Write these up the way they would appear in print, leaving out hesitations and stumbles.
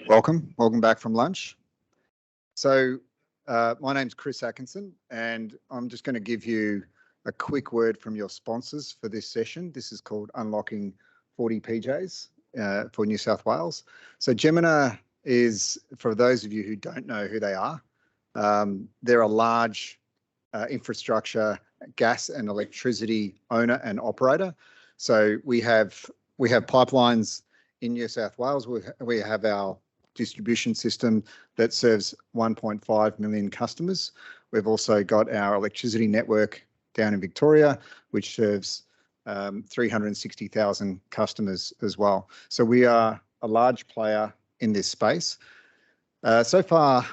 Welcome back from lunch. So my name's Chris Atkinson, and I'm just going to give you a quick word from your sponsors for this session. This is called Unlocking 40 PJs for New South Wales. So Jemena is, for those of you who don't know who they are, they're a large infrastructure, gas and electricity owner and operator. So we have pipelines in New South Wales. We have our distribution system that serves 1.5 million customers. We've also got our electricity network down in Victoria, which serves 360,000 customers as well. So we are a large player in this space. So far,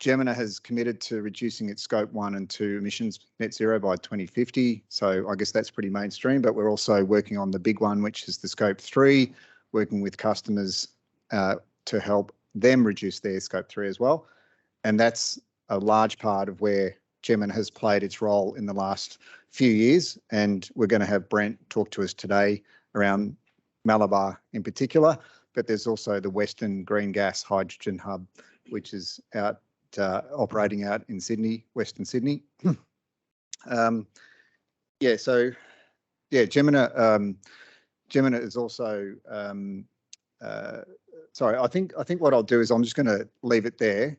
Jemena has committed to reducing its scope 1 and 2 emissions net zero by 2050. So I guess that's pretty mainstream, but we're also working on the big one, which is the scope 3, working with customers to help them reduce their scope 3 as well. And that's a large part of where Jemena has played its role in the last few years. And we're going to have Brent talk to us today around Malabar in particular, but there's also the Western Green Gas Hydrogen Hub, which is out operating out in Sydney, Western Sydney. Jemena is also sorry, I think what I'll do is I'm just going to leave it there.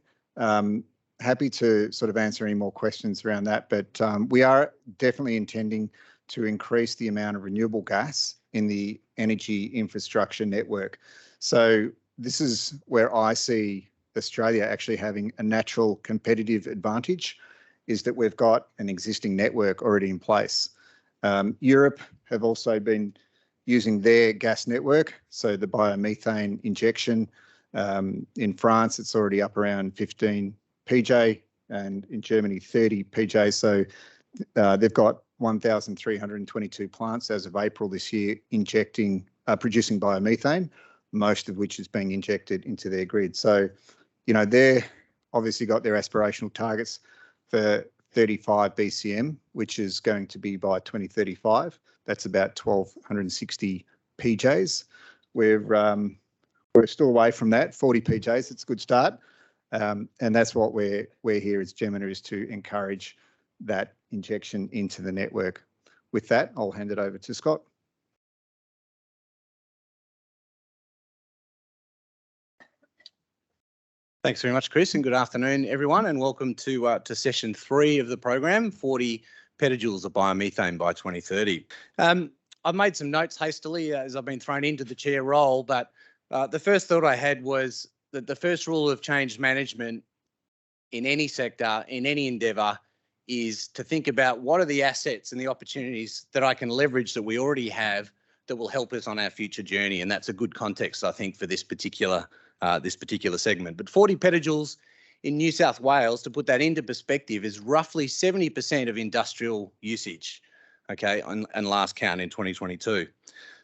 Happy to sort of answer any more questions around that, but we are definitely intending to increase the amount of renewable gas in the energy infrastructure network. So this is where I see Australia actually having a natural competitive advantage, is that we've got an existing network already in place. Europe have also been using their gas network, so the biomethane injection. In France, it's already up around 15 PJ, and in Germany, 30 PJ. So they've got 1,322 plants as of April this year producing biomethane, most of which is being injected into their grid. So, you know, they're obviously got their aspirational targets for 35 BCM, which is going to be by 2035. That's about 1,260 PJs. We're still away from that, 40 PJs. It's a good start, and that's what we're here as Jemena, is to encourage that injection into the network. With that, I'll hand it over to Scott. Thanks very much, Chris, and good afternoon, everyone, and welcome to session 3 of the program, 40 petajoules of biomethane by 2030. I've made some notes hastily as I've been thrown into the chair role, but the first thought I had was that the first rule of change management in any sector, in any endeavour, is to think about what are the assets and the opportunities that I can leverage that we already have that will help us on our future journey, and that's a good context, I think, for this particular segment. But 40 petajoules in New South Wales, to put that into perspective, is roughly 70% of industrial usage, okay, and last count in 2022.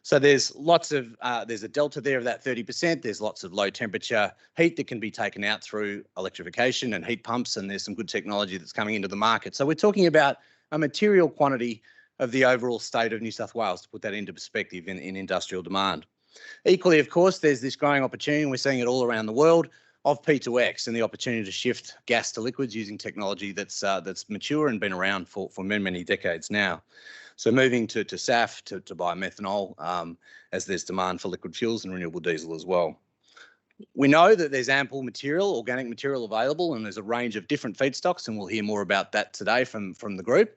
So there's lots of, there's a delta there of that 30%. There's lots of low temperature heat that can be taken out through electrification and heat pumps, and there's some good technology that's coming into the market. So we're talking about a material quantity of the overall state of New South Wales, to put that into perspective in industrial demand. Equally, of course, there's this growing opportunity, and we're seeing it all around the world, of P2X and the opportunity to shift gas to liquids using technology that's mature and been around for many, many decades now. So moving to SAF, to biomethanol, as there's demand for liquid fuels and renewable diesel as well. We know that there's ample material, organic material available, and there's a range of different feedstocks, and we'll hear more about that today from the group,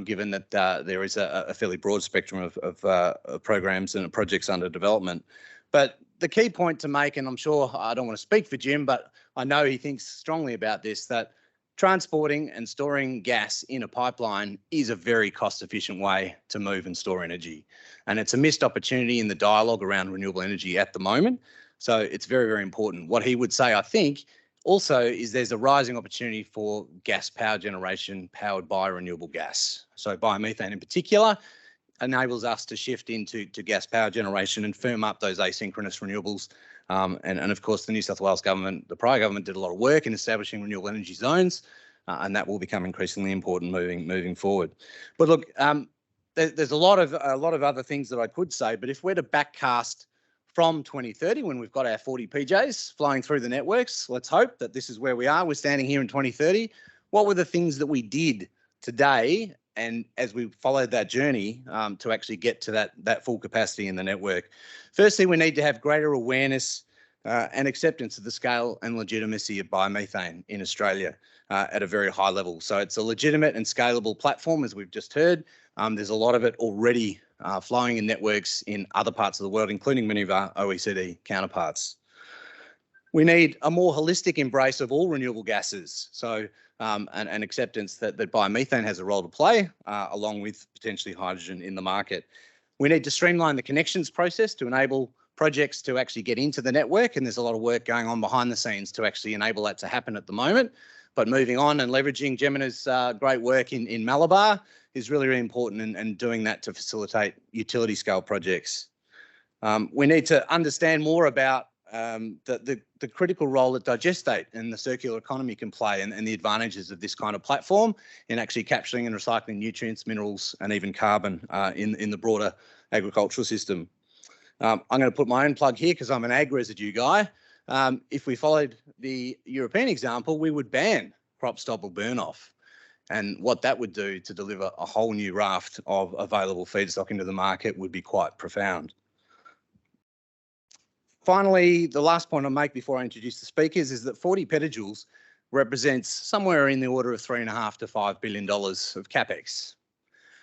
given that there is a fairly broad spectrum of programs and projects under development. But the key point to make, and I'm sure I don't want to speak for Jim, but I know he thinks strongly about this, that transporting and storing gas in a pipeline is a very cost-efficient way to move and store energy. And it's a missed opportunity in the dialogue around renewable energy at the moment. So it's very, very important. What he would say, I think, also is there's a rising opportunity for gas power generation powered by renewable gas. So biomethane in particular enables us to shift into gas power generation and firm up those asynchronous renewables. And of course, the New South Wales government, the prior government, did a lot of work in establishing renewable energy zones, and that will become increasingly important moving forward. But look, there's a lot of other things that I could say, but if we're to backcast from 2030, when we've got our 40 PJs flowing through the networks. Let's hope that this is where we are. We're standing here in 2030. What were the things that we did today, and as we followed that journey to actually get to that full capacity in the network? Firstly, we need to have greater awareness and acceptance of the scale and legitimacy of biomethane in Australia at a very high level. So it's a legitimate and scalable platform, as we've just heard. There's a lot of it already flowing in networks in other parts of the world, including many of our OECD counterparts. We need a more holistic embrace of all renewable gases. So an acceptance that biomethane has a role to play, along with potentially hydrogen in the market. We need to streamline the connections process to enable projects to actually get into the network, and there's a lot of work going on behind the scenes to actually enable that to happen at the moment. But moving on and leveraging Jemena's great work in Malabar is really, really important, and doing that to facilitate utility scale projects. We need to understand more about the critical role that digestate and the circular economy can play, and the advantages of this kind of platform in actually capturing and recycling nutrients, minerals, and even carbon in the broader agricultural system. I'm going to put my own plug here because I'm an ag residue guy. If we followed the European example, we would ban crop stubble burn off. And what that would do to deliver a whole new raft of available feedstock into the market would be quite profound. Finally, the last point I'll make before I introduce the speakers is that 40 petajoules represents somewhere in the order of $3.5 to $5 billion of CapEx.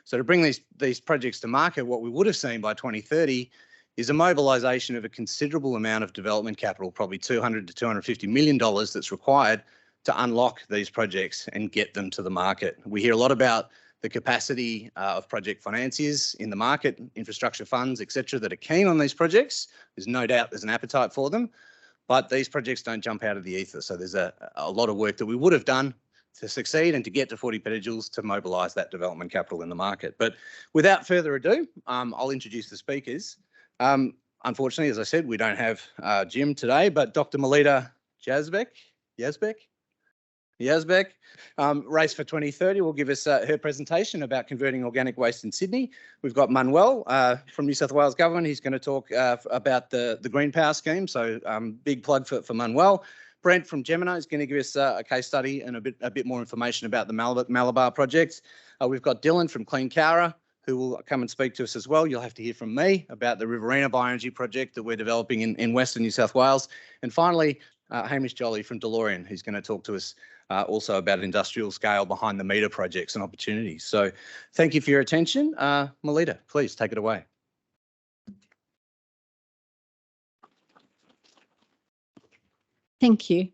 So to bring these projects to market, what we would have seen by 2030 is a mobilisation of a considerable amount of development capital, probably $200 to $250 million that's required to unlock these projects and get them to the market. We hear a lot about the capacity of project financiers in the market, infrastructure funds, etc., that are keen on these projects. There's no doubt there's an appetite for them, but these projects don't jump out of the ether. So there's a lot of work that we would have done to succeed and to get to 40 petajoules to mobilise that development capital in the market. But without further ado, I'll introduce the speakers. Unfortunately, as I said, we don't have Jim today, but Dr. Melita Jazbec RACE for 2030 will give us her presentation about converting organic waste in Sydney. We've got Manuel from New South Wales Government. He's going to talk about the GreenPower scheme, so big plug for Manuel. Brent from Jemena is going to give us a case study and a bit more information about the Malabar project. We've got Dylan from Clean Cowra, who will come and speak to us as well. You'll have to hear from me about the Riverina Bioenergy project that we're developing in Western New South Wales. And finally, Hamish from Delorean, who's going to talk to us also about industrial scale behind the meter projects and opportunities. So thank you for your attention. Melita, please take it away. Thank you.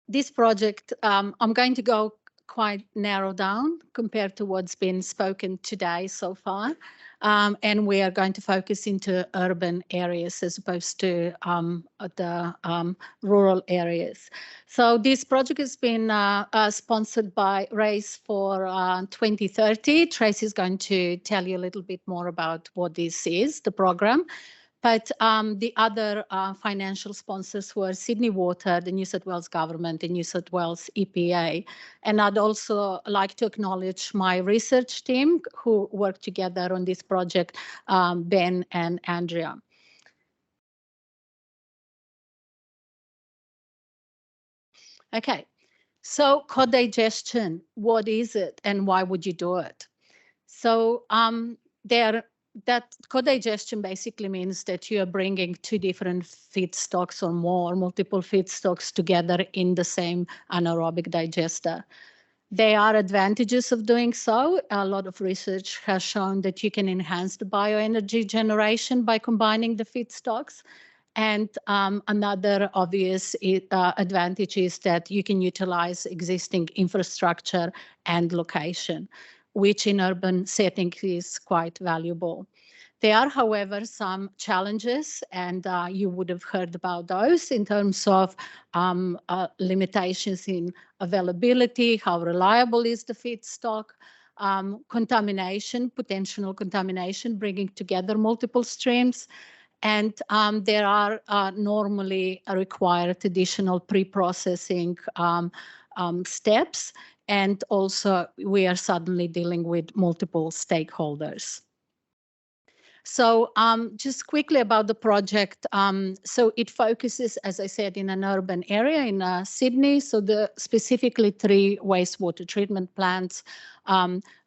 This project, I'm going to go quite narrow down compared to what's been spoken today so far. And we are going to focus into urban areas as opposed to the rural areas. So this project has been sponsored by RACE for 2030. Tracy is going to tell you a little bit more about what this is, the program. But the other financial sponsors were Sydney Water, the New South Wales Government, and New South Wales EPA. And I'd also like to acknowledge my research team who worked together on this project, Ben and Andrea. Okay, so co-digestion, what is it and why would you do it? So that co-digestion basically means that you are bringing two different feedstocks or more, multiple feedstocks together in the same anaerobic digester. There are advantages of doing so. A lot of research has shown that you can enhance the bioenergy generation by combining the feedstocks. And another obvious advantage is that you can utilize existing infrastructure and location, which in urban settings is quite valuable. There are, however, some challenges, and you would have heard about those in terms of limitations in availability, how reliable is the feedstock, contamination, potential contamination, bringing together multiple streams. And there are normally required additional pre-processing steps. And also, we are suddenly dealing with multiple stakeholders. So just quickly about the project. So it focuses, as I said, in an urban area in Sydney. So specifically 3 wastewater treatment plants,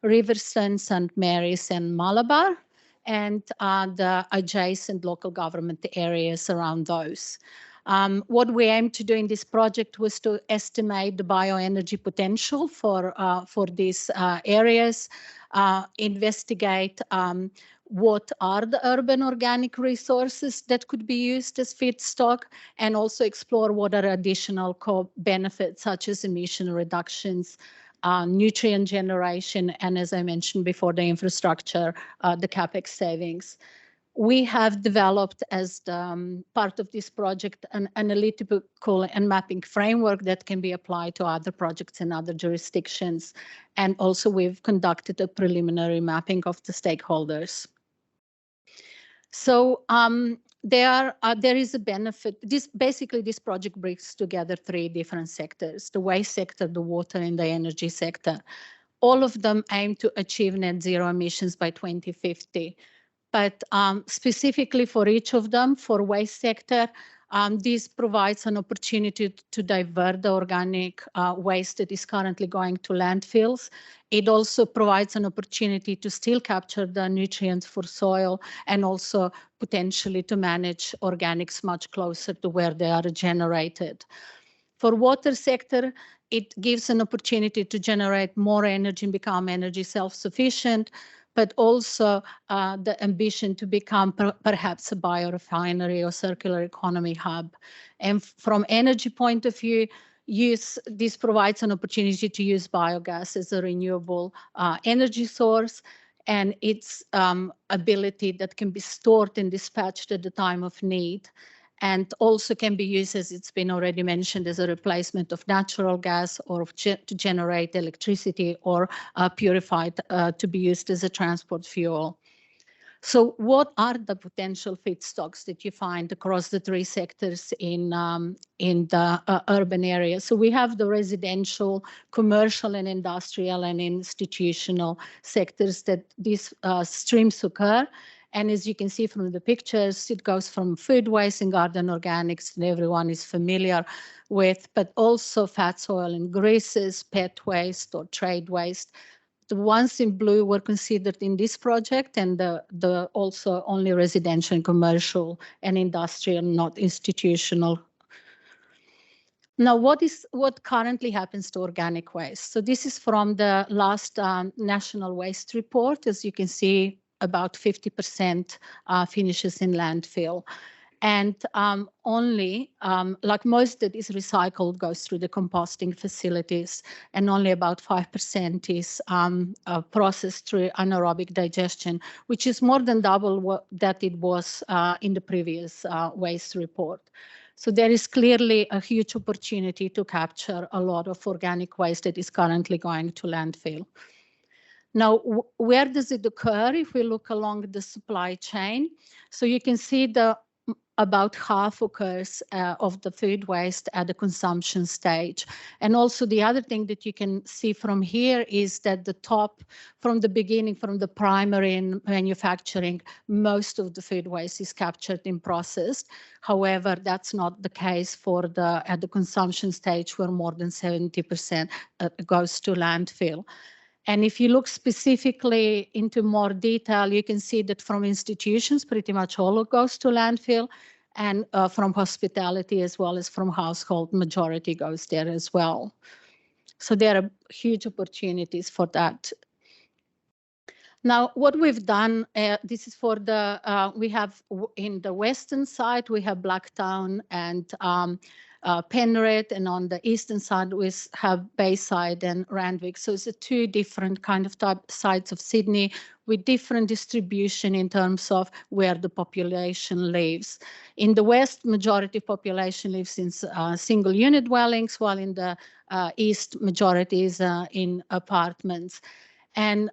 Riverson, St. Mary's and Malabar, and the adjacent local government areas around those. What we aim to do in this project was to estimate the bioenergy potential for these areas, investigate what are the urban organic resources that could be used as feedstock, and also explore what are additional benefits such as emission reductions, nutrient generation, and as I mentioned before, the infrastructure, the capex savings. We have developed as the, part of this project an analytical and mapping framework that can be applied to other projects in other jurisdictions. And also we've conducted a preliminary mapping of the stakeholders. So there is a benefit. This project brings together 3 different sectors: the waste sector, the water, and the energy sector. All of them aim to achieve net zero emissions by 2050. But specifically for each of them, for waste sector, this provides an opportunity to divert the organic waste that is currently going to landfills. It also provides an opportunity to still capture the nutrients for soil, and also potentially to manage organics much closer to where they are generated. For water sector, it gives an opportunity to generate more energy and become energy self-sufficient, but also the ambition to become perhaps a biorefinery or circular economy hub. And from energy point of view, this provides an opportunity to use biogas as a renewable energy source, and its ability that can be stored and dispatched at the time of need, and also can be used, as it's been already mentioned, as a replacement of natural gas, or to generate electricity, or purified to be used as a transport fuel. So what are the potential feedstocks that you find across the 3 sectors in the urban areas? So we have the residential, commercial, and industrial and institutional sectors that these streams occur. And as you can see from the pictures, it goes from food waste and garden organics that everyone is familiar with, but also fats, oil, and greases, pet waste or trade waste. The ones in blue were considered in this project, and the also only residential and commercial and industrial, not institutional. Now, what currently happens to organic waste? So this is from the last National Waste Report. As you can see, about 50% finishes in landfill. And only, like most that is recycled, goes through the composting facilities, and only about 5% is processed through anaerobic digestion, which is more than double what that it was in the previous waste report. So there is clearly a huge opportunity to capture a lot of organic waste that is currently going to landfill. Now, where does it occur if we look along the supply chain? So you can see about half occurs of the food waste at the consumption stage. And also the other thing that you can see from here is that the top, from the beginning, from the primary and manufacturing, most of the food waste is captured and processed. However, that's not the case for at the consumption stage, where more than 70% goes to landfill. And if you look specifically into more detail, you can see that from institutions, pretty much all goes to landfill, and from hospitality as well as from household, majority goes there as well. So there are huge opportunities for that. Now, what we've done, this is for we have in the western side, we have Blacktown and Penrith, and on the eastern side we have Bayside and Randwick. So it's 2 different kind of sides of Sydney with different distribution in terms of where the population lives. In the west, majority population lives in single unit dwellings, while in the east, majority is in apartments. And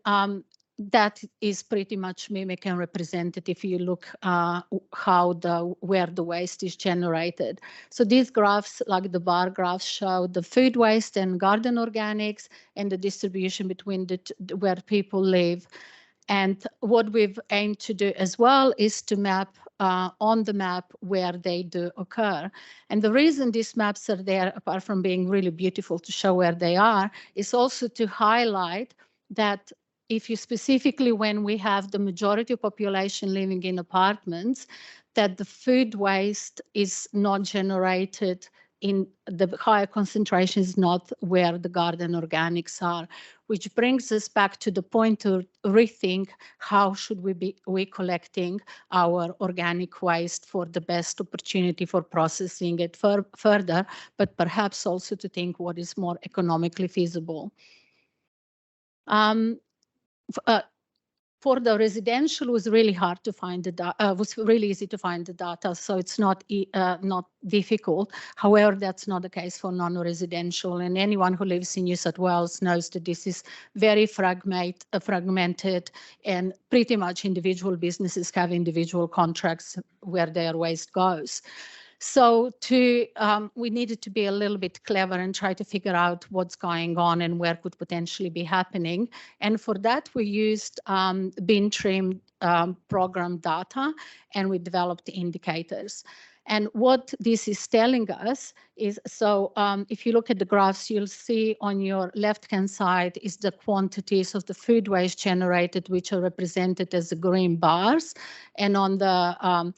that is pretty much mimic and representative if you look where the waste is generated. So these graphs, like the bar graphs, show the food waste and garden organics and the distribution between where people live. And what we've aimed to do as well is to map on the map where they do occur. And the reason these maps are there, apart from being really beautiful to show where they are, is also to highlight that if you specifically, when we have the majority of population living in apartments, that the food waste is not generated in the higher concentrations, not where the garden organics are, which brings us back to the point to rethink how should we be collecting our organic waste for the best opportunity for processing it further, but perhaps also to think what is more economically feasible. For the residential, it was really hard to find the data. Was really easy to find the data, so it's not difficult. However, that's not the case for non-residential, and anyone who lives in New South Wales knows that this is very fragmented, and pretty much individual businesses have individual contracts where their waste goes. So we needed to be a little bit clever and try to figure out what's going on and where could potentially be happening. And for that, we used bin trim program data, and we developed indicators. And what this is telling us is, so if you look at the graphs, you'll see on your left-hand side is the quantities of the food waste generated, which are represented as the green bars. And on the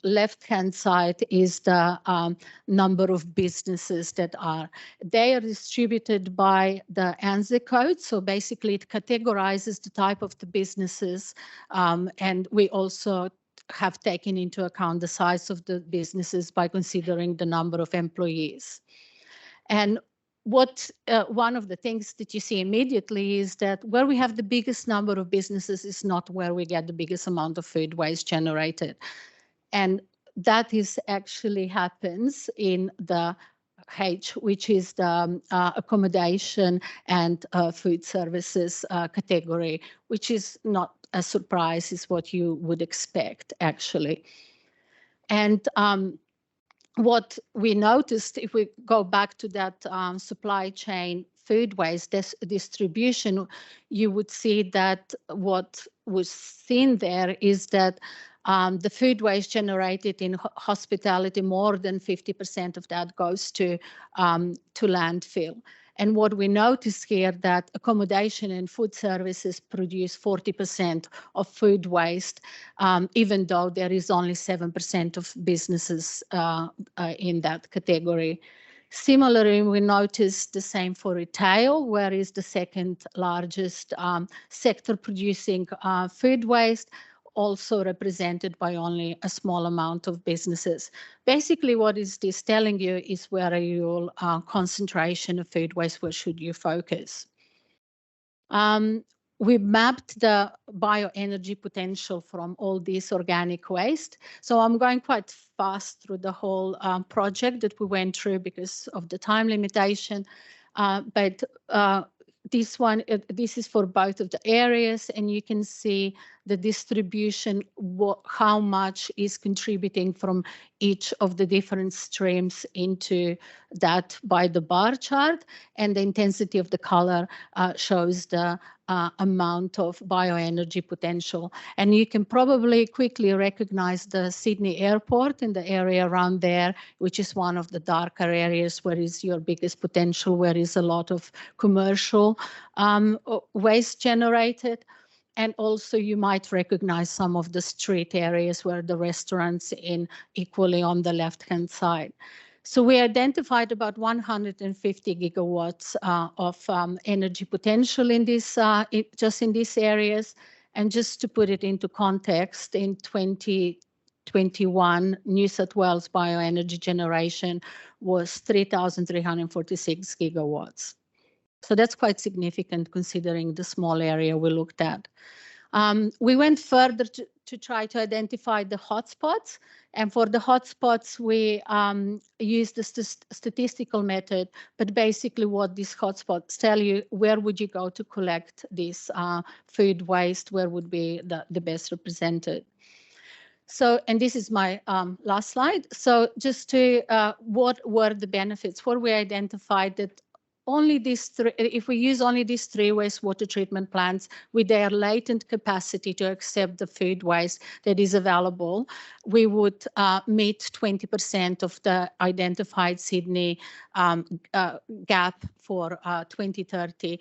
left-hand side is the number of businesses that are. They are distributed by the ANZI code. So basically it categorizes the type of the businesses, and we also have taken into account the size of the businesses by considering the number of employees. And what one of the things that you see immediately is that where we have the biggest number of businesses is not where we get the biggest amount of food waste generated. And that is actually happens in the H, which is the accommodation and food services category, which is not a surprise, is what you would expect, actually. And what we noticed, if we go back to that supply chain food waste distribution, you would see that what was seen there is that the food waste generated in hospitality, more than 50% of that goes to landfill. And what we notice here that accommodation and food services produce 40% of food waste, even though there is only 7% of businesses in that category. Similarly, we noticed the same for retail, where is the second largest sector producing food waste, also represented by only a small amount of businesses. Basically, what is this telling you is where are your concentration of food waste, where should you focus? We mapped the bioenergy potential from all this organic waste. So I'm going quite fast through the whole project that we went through because of the time limitation, but this is for both of the areas, and you can see the distribution, how much is contributing from each of the different streams into that by the bar chart, and the intensity of the color shows the amount of bioenergy potential. And you can probably quickly recognize the Sydney airport and the area around there, which is one of the darker areas where is your biggest potential, where is a lot of commercial waste generated. And also you might recognize some of the street areas where the restaurants in equally on the left-hand side. So we identified about 150 gigawatts of energy potential in this, just in these areas. And just to put it into context, in 2021, New South Wales bioenergy generation was 3,346 gigawatts. So that's quite significant considering the small area we looked at. We went further to try to identify the hotspots. And for the hotspots, we used the statistical method. But basically what these hotspots tell you, where would you go to collect this food waste, where would be the best represented. So, and this is my last slide. So just to, what were the benefits? What we identified that only these three, if we use only these three wastewater treatment plants with their latent capacity to accept the food waste that is available, we would meet 20% of the identified Sydney gap for 2030,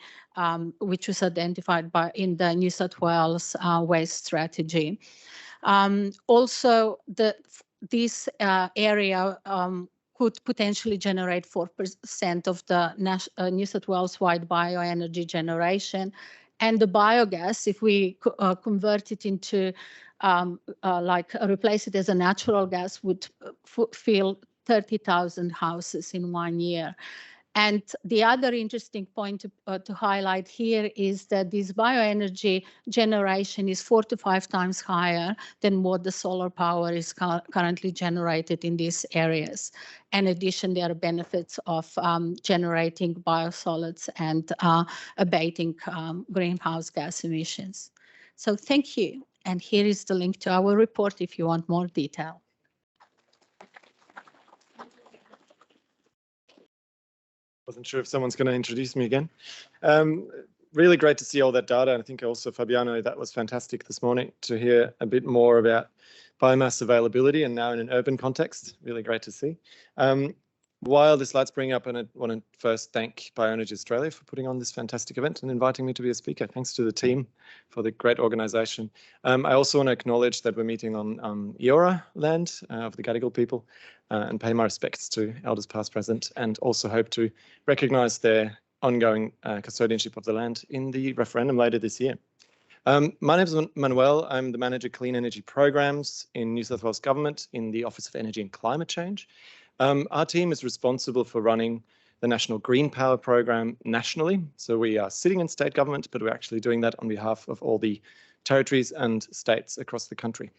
which was identified in the New South Wales waste strategy. Also, this area could potentially generate 4% of the New South Wales-wide bioenergy generation. And the biogas, if we convert it into, replace it as a natural gas, would fill 30,000 houses in 1 year. And the other interesting point to highlight here is that this bioenergy generation is 4 to 5 times higher than what the solar power is currently generated in these areas. In addition, there are benefits of generating biosolids and abating greenhouse gas emissions. So thank you. And here is the link to our report if you want more detail. Wasn't sure if someone's going to introduce me again. Really great to see all that data. And I think also, Fabiano, that was fantastic this morning to hear a bit more about biomass availability and now in an urban context. Really great to see. While the slides bring up, and I want to first thank Bioenergy Australia for putting on this fantastic event and inviting me to be a speaker. Thanks to the team for the great organisation. I also want to acknowledge that we're meeting on Eora land of the Gadigal people and pay my respects to elders past, present, and also hope to recognise their ongoing custodianship of the land in the referendum later this year. My name is Manuel. I'm the Manager Clean Energy Programs in New South Wales Government in the Office of Energy and Climate Change. Our team is responsible for running the National GreenPower program nationally. So we are sitting in state government, but we're actually doing that on behalf of all the territories and states across the country,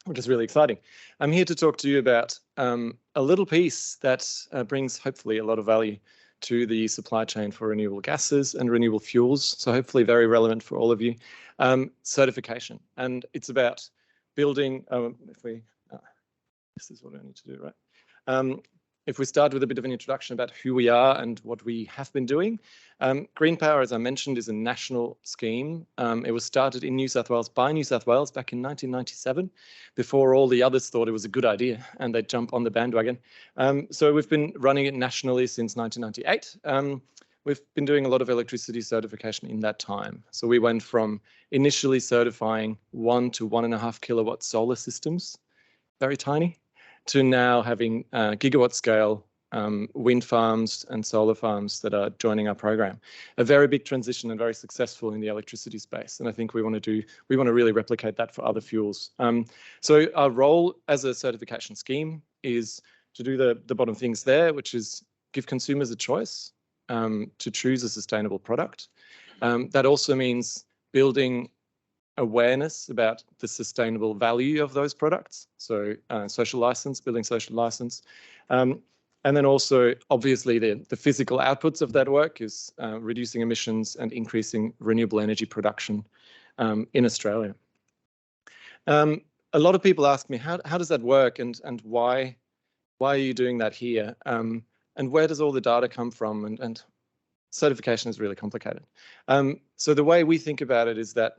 which is really exciting. I'm here to talk to you about a little piece that brings hopefully a lot of value to the supply chain for renewable gases and renewable fuels. So hopefully very relevant for all of you. Certification. And it's about building, this is what I need to do, right? If we start with a bit of an introduction about who we are and what we have been doing. GreenPower, as I mentioned, is a national scheme. It was started in New South Wales by New South Wales back in 1997, before all the others thought it was a good idea and they'd jump on the bandwagon. So we've been running it nationally since 1998. We've been doing a lot of electricity certification in that time. So we went from initially certifying 1 to 1.5 kilowatt solar systems, very tiny, to now having gigawatt scale wind farms and solar farms that are joining our program. A very big transition and very successful in the electricity space. And I think we want to really replicate that for other fuels. So our role as a certification scheme is to do the bottom things there, which is give consumers a choice to choose a sustainable product. That also means building awareness about the sustainable value of those products. So social license, building social license. And then also, obviously, the physical outputs of that work is reducing emissions and increasing renewable energy production in Australia. A lot of people ask me, how does that work and why are you doing that here? And where does all the data come from? And certification is really complicated. So the way we think about it is that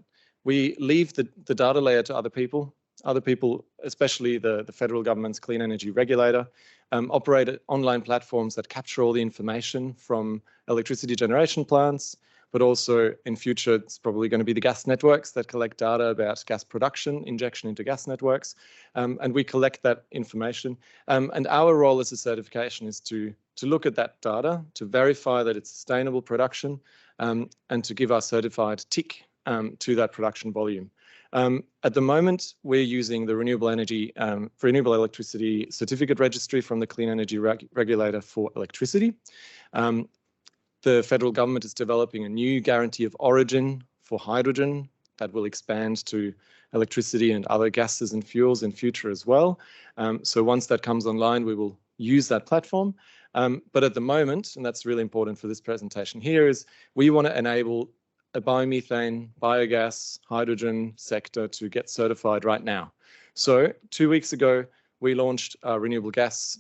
we leave the data layer to other people, especially the federal government's clean energy regulator, operate online platforms that capture all the information from electricity generation plants, but also in future, it's probably going to be the gas networks that collect data about gas production, injection into gas networks, and we collect that information. And our role as a certification is to look at that data, to verify that it's sustainable production, and to give our certified tick to that production volume. At the moment, we're using the Renewable Electricity Certificate Registry from the Clean Energy Regulator for electricity. The federal government is developing a new guarantee of origin for hydrogen that will expand to electricity and other gases and fuels in future as well. So once that comes online, we will use that platform. But at the moment, and that's really important for this presentation here, is we want to enable a biomethane, biogas, hydrogen sector to get certified right now. So 2 weeks ago, we launched our renewable gas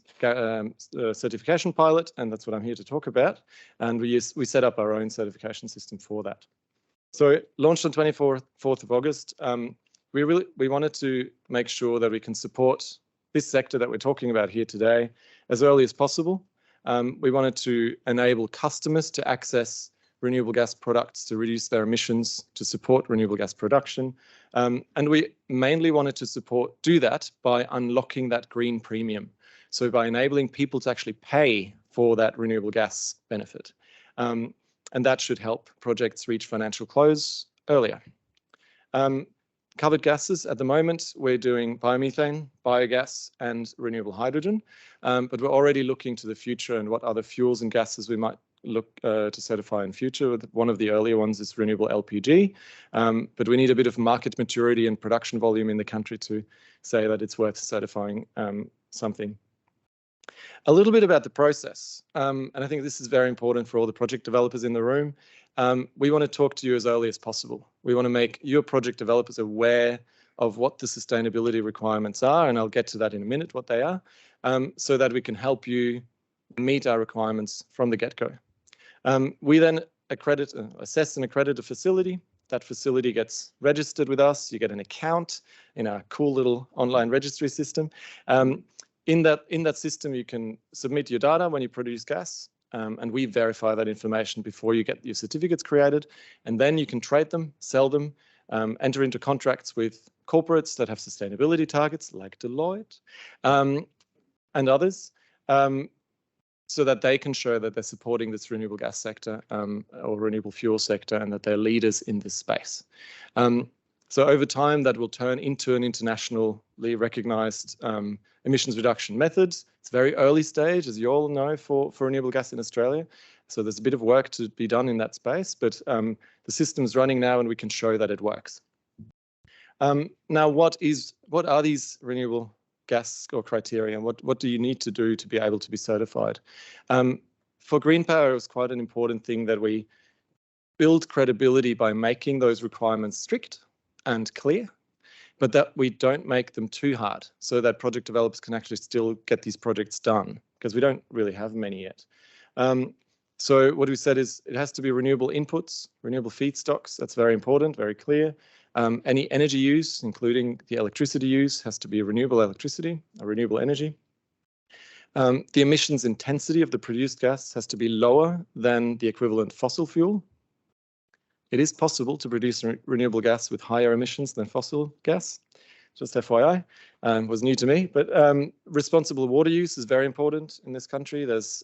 certification pilot, and that's what I'm here to talk about. And we set up our own certification system for that. So launched on 24th of August. We wanted to make sure that we can support this sector that we're talking about here today as early as possible. We wanted to enable customers to access renewable gas products to reduce their emissions, to support renewable gas production. And we mainly wanted to do that by unlocking that green premium. So by enabling people to actually pay for that renewable gas benefit. And that should help projects reach financial close earlier. Covered gases, at the moment, we're doing biomethane, biogas, and renewable hydrogen. But we're already looking to the future and what other fuels and gases we might look to certify in future. One of the earlier ones is renewable LPG, but we need a bit of market maturity and production volume in the country to say that it's worth certifying something. A little bit about the process, and I think this is very important for all the project developers in the room. We want to talk to you as early as possible. We want to make your project developers aware of what the sustainability requirements are, and I'll get to that in a minute, what they are, so that we can help you meet our requirements from the get-go. We then assess and accredit a facility. That facility gets registered with us. You get an account in our cool little online registry system. In that system, you can submit your data when you produce gas, and we verify that information before you get your certificates created, and then you can trade them, sell them, enter into contracts with corporates that have sustainability targets like Deloitte and others, so that they can show that they're supporting this renewable gas sector or renewable fuel sector and that they're leaders in this space. So over time, that will turn into an internationally recognized emissions reduction methods. It's very early stage, as you all know, for renewable gas in Australia. So there's a bit of work to be done in that space, but the system's running now and we can show that it works. Now, what are these renewable gas score criteria, and what do you need to do to be able to be certified? For GreenPower, it was quite an important thing that we build credibility by making those requirements strict and clear, but that we don't make them too hard so that project developers can actually still get these projects done, because we don't really have many yet. So what we said is it has to be renewable inputs, renewable feedstocks. That's very important, very clear. Any energy use, including the electricity use, has to be renewable electricity, a renewable energy. The emissions intensity of the produced gas has to be lower than the equivalent fossil fuel. It is possible to produce renewable gas with higher emissions than fossil gas, just FYI, was new to me. But responsible water use is very important in this country. There's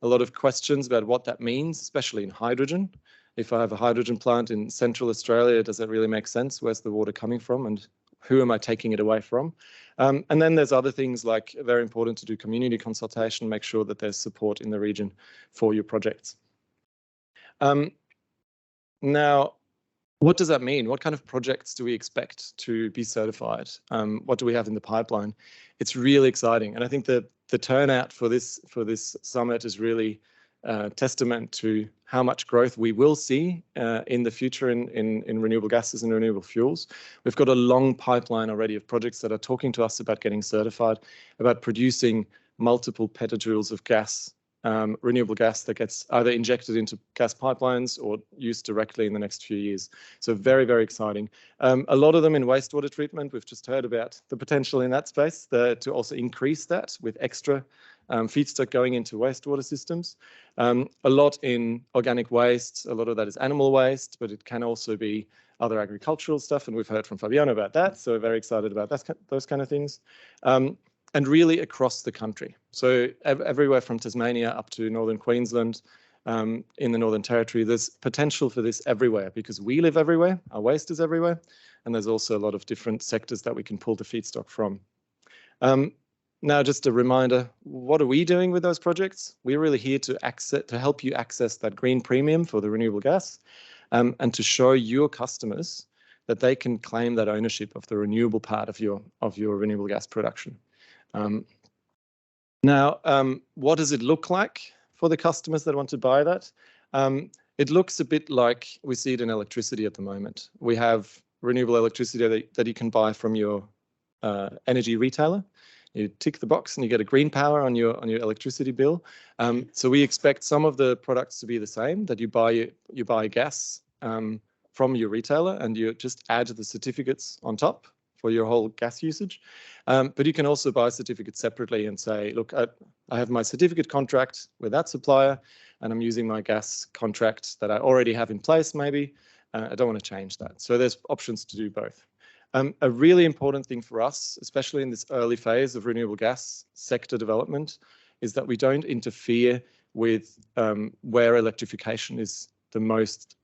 a lot of questions about what that means, especially in hydrogen. If I have a hydrogen plant in central Australia, does that really make sense? Where's the water coming from and who am I taking it away from? And then there's other things like very important to do community consultation, make sure that there's support in the region for your projects. Now, what does that mean? What kind of projects do we expect to be certified? What do we have in the pipeline? It's really exciting. And I think that the turnout for this summit is really testament to how much growth we will see in the future in renewable gases and renewable fuels. We've got a long pipeline already of projects that are talking to us about getting certified, about producing multiple petajoules of gas, renewable gas that gets either injected into gas pipelines or used directly in the next few years. So very, very exciting. A lot of them in wastewater treatment. We've just heard about the potential in that space to also increase that with extra feedstock going into wastewater systems. A lot in organic waste. A lot of that is animal waste, but it can also be other agricultural stuff. And we've heard from Fabiano about that. So we're very excited about those kind of things. And really across the country. So everywhere from Tasmania up to northern Queensland, in the Northern Territory, there's potential for this everywhere because we live everywhere, our waste is everywhere, and there's also a lot of different sectors that we can pull the feedstock from. Now, just a reminder, what are we doing with those projects? We're really here to help you access that green premium for the renewable gas, and to show your customers that they can claim that ownership of the renewable part of your renewable gas production. Now, what does it look like for the customers that want to buy that? It looks a bit like we see it in electricity at the moment. We have renewable electricity that you can buy from your energy retailer. You tick the box and you get a GreenPower on your electricity bill. So we expect some of the products to be the same, that you buy gas from your retailer and you just add the certificates on top for your whole gas usage. But you can also buy certificates separately and say, look, I have my certificate contract with that supplier and I'm using my gas contract that I already have in place maybe. I don't want to change that. So there's options to do both. A really important thing for us, especially in this early phase of renewable gas sector development, is that we don't interfere with where electrification is the most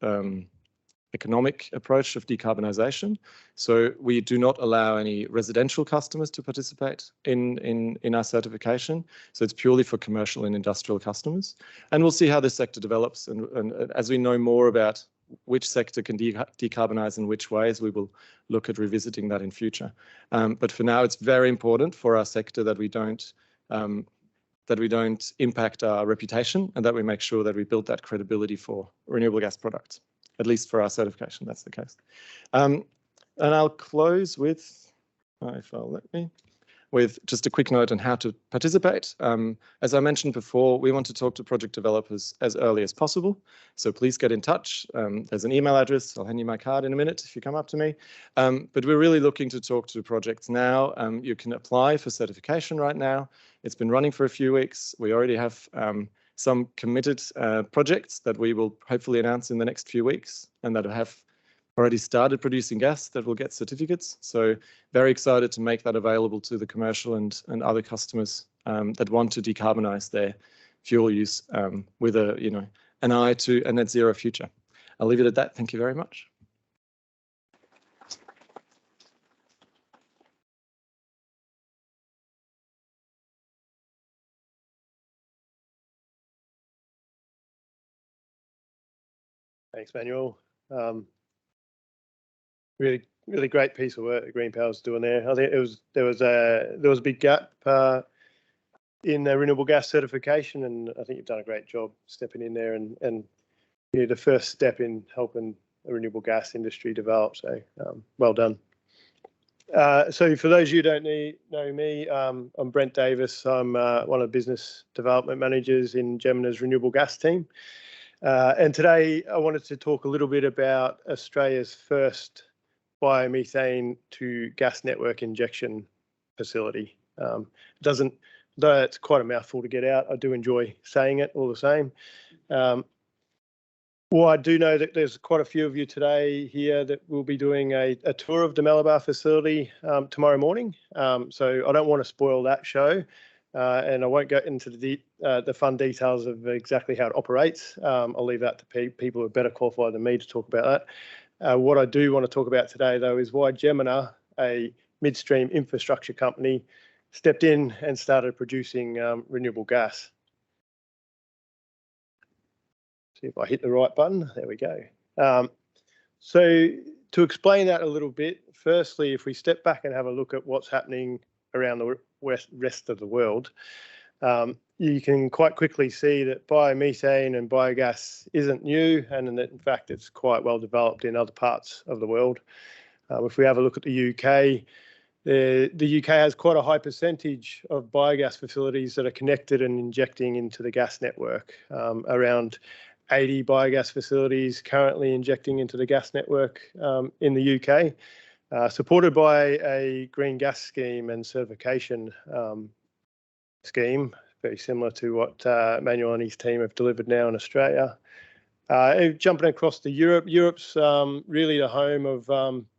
economic approach of decarbonisation. So we do not allow any residential customers to participate in our certification. So it's purely for commercial and industrial customers. And we'll see how this sector develops. And as we know more about which sector can decarbonise in which ways, we will look at revisiting that in future. But for now, it's very important for our sector that we don't impact our reputation and that we make sure that we build that credibility for renewable gas products. At least for our certification, that's the case. And I'll close with, if I'll let me, with just a quick note on how to participate. As I mentioned before, we want to talk to project developers as early as possible. So please get in touch. There's an email address. I'll hand you my card in a minute if you come up to me. But we're really looking to talk to projects now. You can apply for certification right now. It's been running for a few weeks. We already have some committed projects that we will hopefully announce in the next few weeks and that have already started producing gas that will get certificates. So very excited to make that available to the commercial and other customers that want to decarbonise their fuel use with an eye to a net zero future. I'll leave it at that. Thank you very much. Thanks, Manuel. Really great piece of work that GreenPower's doing there. I think there was a big gap in the renewable gas certification, and I think you've done a great job stepping in there and the first step in helping the renewable gas industry develop. So well done. So for those of you who don't know me, I'm Brent Davis. I'm one of the business development managers in Jemena's renewable gas team. And today I wanted to talk a little bit about Australia's first biomethane to gas network injection facility. Though it's quite a mouthful to get out, I do enjoy saying it all the same. Well, I do know that there's quite a few of you today here that will be doing a tour of the Malabar facility tomorrow morning. So I don't want to spoil that show. And I won't go into the fun details of exactly how it operates. I'll leave that to people who are better qualified than me to talk about that. What I do want to talk about today, though, is why Jemena, a midstream infrastructure company, stepped in and started producing renewable gas. See if I hit the right button. There we go. So to explain that a little bit, firstly, if we step back and have a look at what's happening around the rest of the world, you can quite quickly see that biomethane and biogas isn't new, and that in fact it's quite well developed in other parts of the world. If we have a look at the UK, the UK has quite a high percentage of biogas facilities that are connected and injecting into the gas network. Around 80 biogas facilities currently injecting into the gas network in the UK, supported by a green gas scheme and certification scheme, very similar to what Manuel and his team have delivered now in Australia. Jumping across to Europe, Europe's really the home of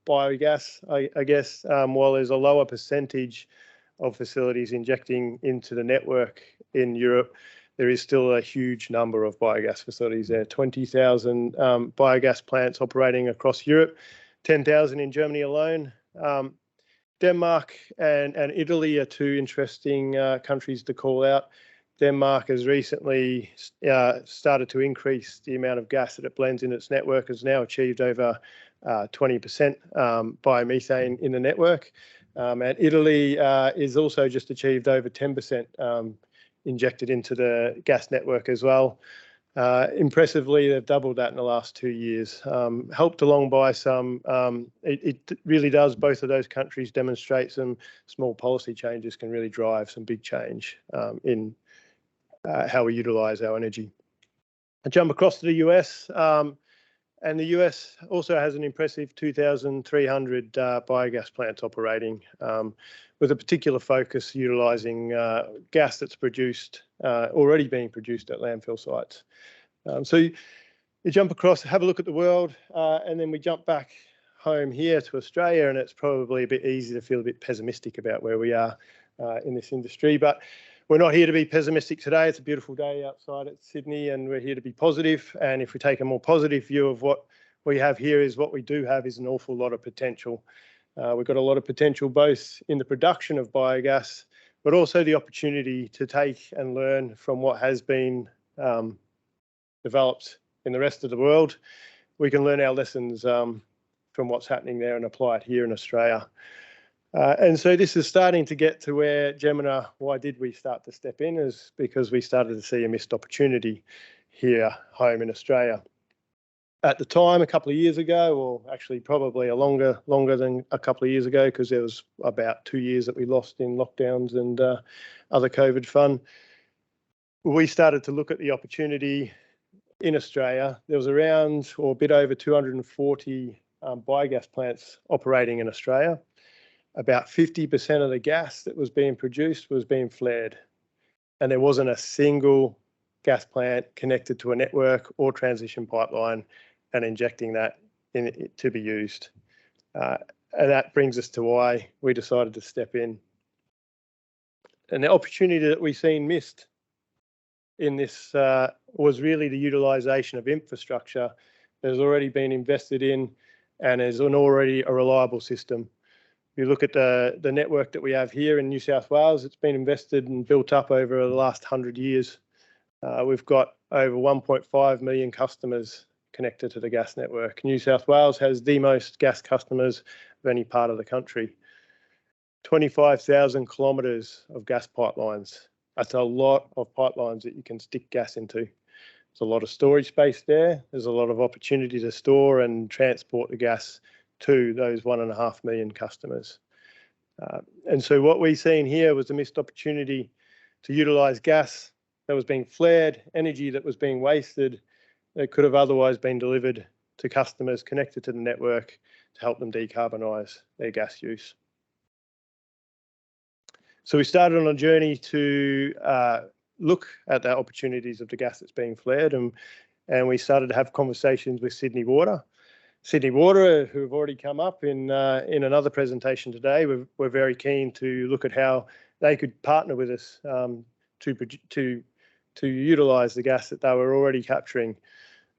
biogas, I guess, while there's a lower percentage of facilities injecting into the network in Europe, there is still a huge number of biogas facilities there. 20,000 biogas plants operating across Europe, 10,000 in Germany alone. Denmark and Italy are two interesting countries to call out. Denmark has recently started to increase the amount of gas that it blends in its network, has now achieved over 20% biomethane in the network. And Italy is also just achieved over 10% injected into the gas network as well. Impressively, they've doubled that in the last 2 years, helped along by some, it really does, both of those countries demonstrate some small policy changes can really drive some big change in how we utilise our energy. I jump across to the US, and the US also has an impressive 2,300 biogas plants operating, with a particular focus utilising gas that's produced, already being produced at landfill sites. So you jump across, have a look at the world, and then we jump back home here to Australia, and it's probably a bit easy to feel a bit pessimistic about where we are in this industry. But we're not here to be pessimistic today. It's a beautiful day outside at Sydney, and we're here to be positive. And if we take a more positive view of what we have here, is what we do have is an awful lot of potential. We've got a lot of potential both in the production of biogas, but also the opportunity to take and learn from what has been developed in the rest of the world. We can learn our lessons from what's happening there and apply it here in Australia. And so this is starting to get to where Jemena, why did we start to step in, is because we started to see a missed opportunity here home in Australia. At the time, a couple of years ago, or actually probably a longer than a couple of years ago, because there was about 2 years that we lost in lockdowns and other COVID fun, we started to look at the opportunity in Australia. There was around, or a bit over 240 biogas plants operating in Australia. About 50% of the gas that was being produced was being flared, and there wasn't a single gas plant connected to a network or transition pipeline and injecting that in it to be used. And that brings us to why we decided to step in. And the opportunity that we've seen missed in this was really the utilisation of infrastructure that has already been invested in and is already a reliable system. If you look at the network that we have here in New South Wales, it's been invested and built up over the last 100 years. We've got over 1.5 million customers connected to the gas network. New South Wales has the most gas customers of any part of the country. 25,000 kilometres of gas pipelines. That's a lot of pipelines that you can stick gas into. There's a lot of storage space there. There's a lot of opportunity to store and transport the gas to those 1.5 million customers. And so what we've seen here was a missed opportunity to utilise gas that was being flared, energy that was being wasted, that could have otherwise been delivered to customers connected to the network to help them decarbonise their gas use. So we started on a journey to look at the opportunities of the gas that's being flared, and we started to have conversations with Sydney Water. Sydney Water, who have already come up in another presentation today, we're very keen to look at how they could partner with us to utilise the gas that they were already capturing.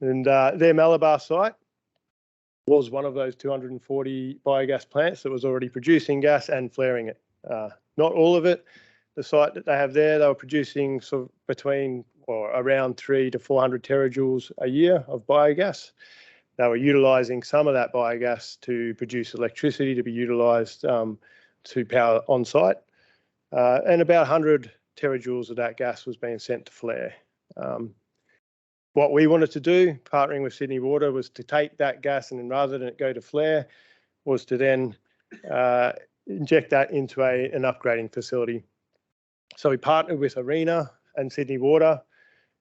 And their Malabar site was one of those 240 biogas plants that was already producing gas and flaring it. Not all of it. The site that they have there, they were producing sort of between or around 300 to 400 terajoules a year of biogas. They were utilising some of that biogas to produce electricity to be utilised to power on site, and about 100 terajoules of that gas was being sent to flare. What we wanted to do, partnering with Sydney Water, was to take that gas and then rather than it go to flare, was to then inject that into an upgrading facility. So we partnered with Riverina and Sydney Water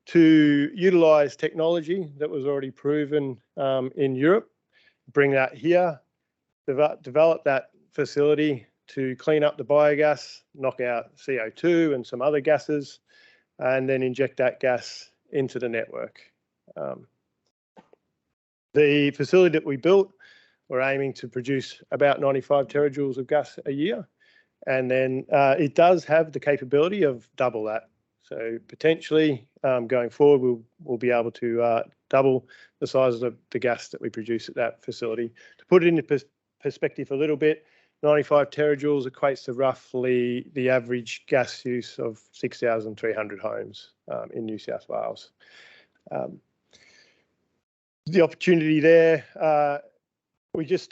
to utilise technology that was already proven in Europe, bring that here, develop that facility to clean up the biogas, knock out CO2 and some other gases, and then inject that gas into the network. The facility that we built, we're aiming to produce about 95 terajoules of gas a year, and then it does have the capability of double that. So potentially going forward, we'll be able to double the size of the gas that we produce at that facility. To put it into perspective a little bit, 95 terajoules equates to roughly the average gas use of 6,300 homes in New South Wales. The opportunity there, we just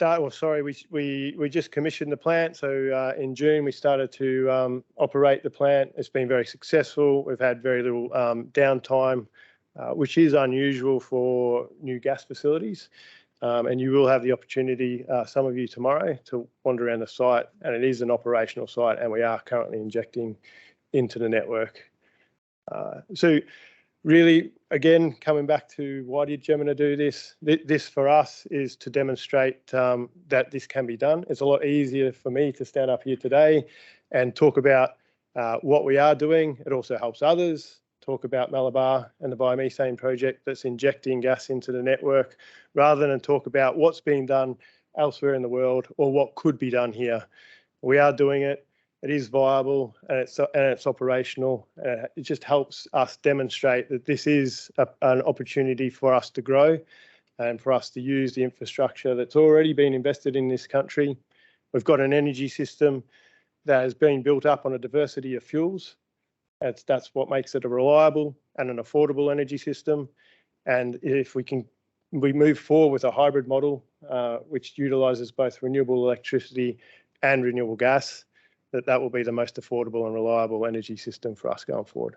commissioned the plant. So in June, we started to operate the plant. It's been very successful. We've had very little downtime which is unusual for new gas facilities. And you will have the opportunity, some of you tomorrow, to wander around the site, and it is an operational site, and we are currently injecting into the network. So really, again, coming back to why did Jemena do this? This for us is to demonstrate that this can be done. It's a lot easier for me to stand up here today and talk about what we are doing. It also helps others talk about Malabar and the biomethane project that's injecting gas into the network, rather than talk about what's being done elsewhere in the world or what could be done here. We are doing it. It is viable and it's operational. It just helps us demonstrate that this is an opportunity for us to grow and for us to use the infrastructure that's already been invested in this country. We've got an energy system that has been built up on a diversity of fuels. That's what makes it a reliable and an affordable energy system. And if we move forward with a hybrid model, which utilises both renewable electricity and renewable gas, that will be the most affordable and reliable energy system for us going forward.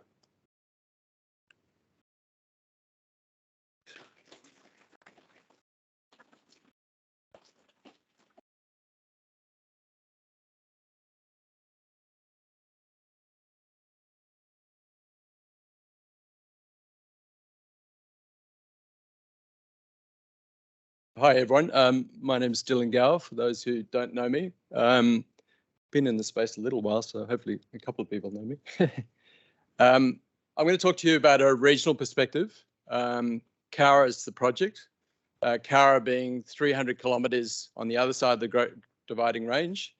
Hi everyone, my name is Dylan Gower, for those who don't know me. Been in the space a little while, so hopefully a couple of people know me. I'm going to talk to you about a regional perspective. Cowra is the project, Cowra being 300 kilometres on the other side of the Great Dividing Range.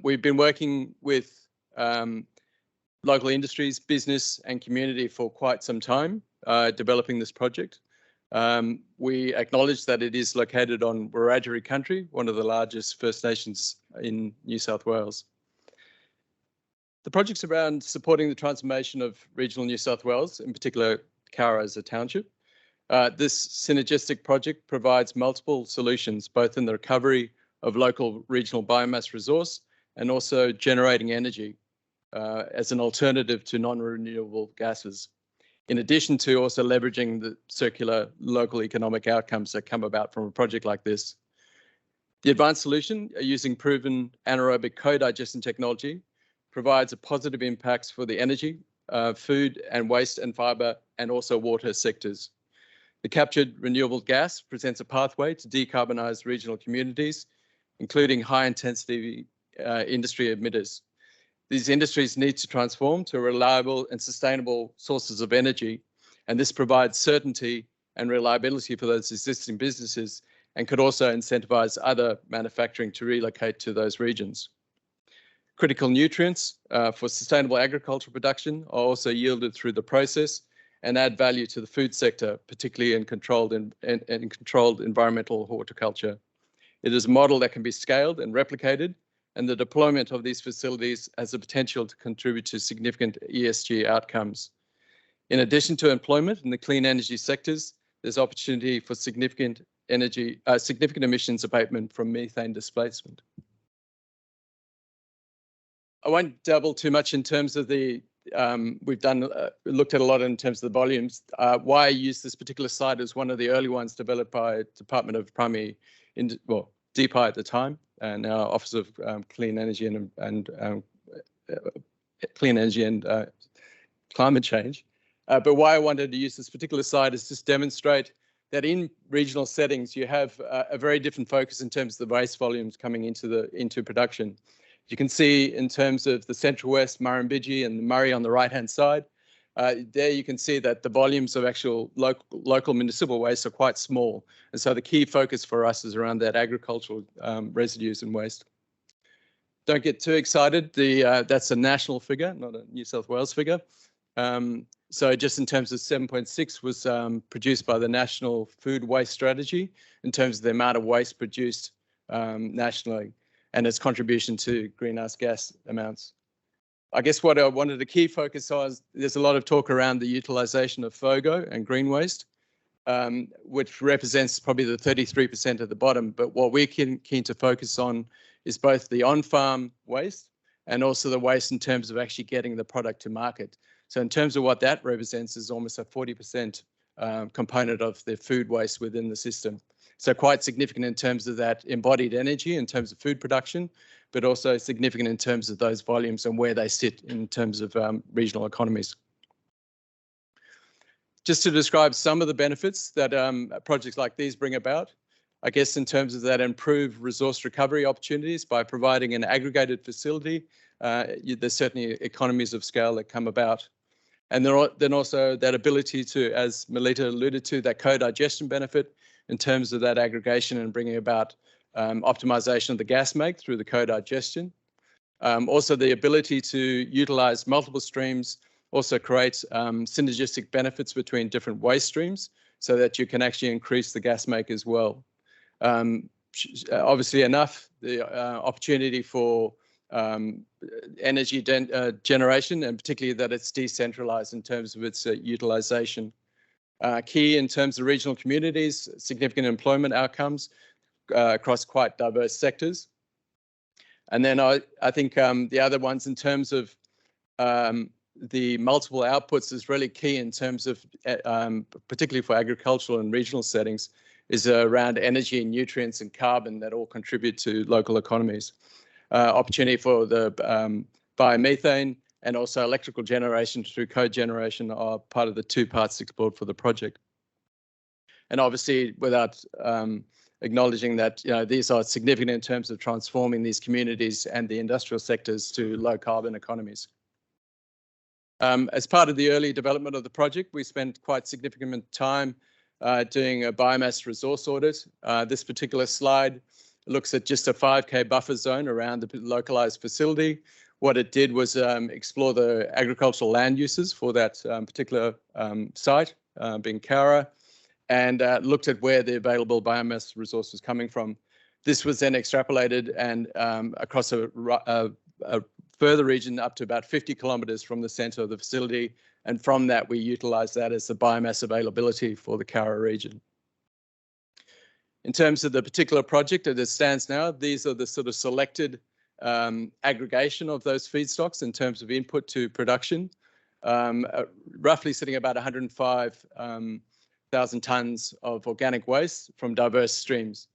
We've been working with local industries, business and community for quite some time, developing this project. We acknowledge that it is located on Wiradjuri country, one of the largest First Nations in New South Wales. The project's around supporting the transformation of regional New South Wales, in particular Cowra as a township. This synergistic project provides multiple solutions, both in the recovery of local regional biomass resource and also generating energy as an alternative to non-renewable gases, in addition to also leveraging the circular local economic outcomes that come about from a project like this. The advanced solution, using proven anaerobic co-digestion technology, provides a positive impacts for the energy, food and waste and fibre, and also water sectors. The captured renewable gas presents a pathway to decarbonise regional communities, including high-intensity industry emitters. These industries need to transform to reliable and sustainable sources of energy, and this provides certainty and reliability for those existing businesses and could also incentivise other manufacturing to relocate to those regions. Critical nutrients for sustainable agricultural production are also yielded through the process and add value to the food sector, particularly in controlled environmental horticulture. It is a model that can be scaled and replicated, and the deployment of these facilities has the potential to contribute to significant ESG outcomes. In addition to employment in the clean energy sectors, there's opportunity for significant emissions abatement from methane displacement. I won't dabble too much in terms of the, we've looked at a lot in terms of the volumes. Why I use this particular site as one of the early ones developed by Department of Primary, DPI at the time, and now Office of Clean Energy and Climate Change. But why I wanted to use this particular site is just demonstrate that in regional settings you have a very different focus in terms of the waste volumes coming into production. You can see in terms of the Central West, Murrumbidgee and the Murray on the right-hand side, there you can see that the volumes of actual local municipal waste are quite small. And so the key focus for us is around that agricultural residues and waste. Don't get too excited. That's a national figure, not a New South Wales figure. So just in terms of 7.6 was produced by the National Food Waste Strategy in terms of the amount of waste produced nationally and its contribution to greenhouse gas amounts. I guess what I wanted to key focus on is there's a lot of talk around the utilisation of FOGO and green waste, which represents probably the 33% at the bottom. But what we're keen to focus on is both the on-farm waste and also the waste in terms of actually getting the product to market. So in terms of what that represents is almost a 40% component of the food waste within the system. So quite significant in terms of that embodied energy, in terms of food production, but also significant in terms of those volumes and where they sit in terms of regional economies. Just to describe some of the benefits that projects like these bring about, I guess in terms of that improved resource recovery opportunities by providing an aggregated facility, there's certainly economies of scale that come about. And then also that ability to, as Melita alluded to, that co-digestion benefit in terms of that aggregation and bringing about optimization of the gas make through the co-digestion. Also the ability to utilize multiple streams also creates synergistic benefits between different waste streams so that you can actually increase the gas make as well. Obviously enough, the opportunity for energy generation, and particularly that it's decentralized in terms of its utilization. Key in terms of regional communities, significant employment outcomes across quite diverse sectors. And then I think the other ones in terms of the multiple outputs is really key in terms of, particularly for agricultural and regional settings, is around energy and nutrients and carbon that all contribute to local economies. Opportunity for the biomethane and also electrical generation through cogeneration are part of the two parts explored for the project. And obviously, without acknowledging that, these are significant in terms of transforming these communities and the industrial sectors to low carbon economies. As part of the early development of the project, we spent quite significant time doing a biomass resource audit. This particular slide looks at just a 5K buffer zone around the localized facility. What it did was explore the agricultural land uses for that particular site, being Cowra, and looked at where the available biomass resource was coming from. This was then extrapolated and across a further region up to about 50 kilometres from the centre of the facility. And from that, we utilised that as the biomass availability for the Cowra region. In terms of the particular project as it stands now, these are the sort of selected aggregation of those feedstocks in terms of input to production, roughly sitting about 105,000 tonnes of organic waste from diverse streams.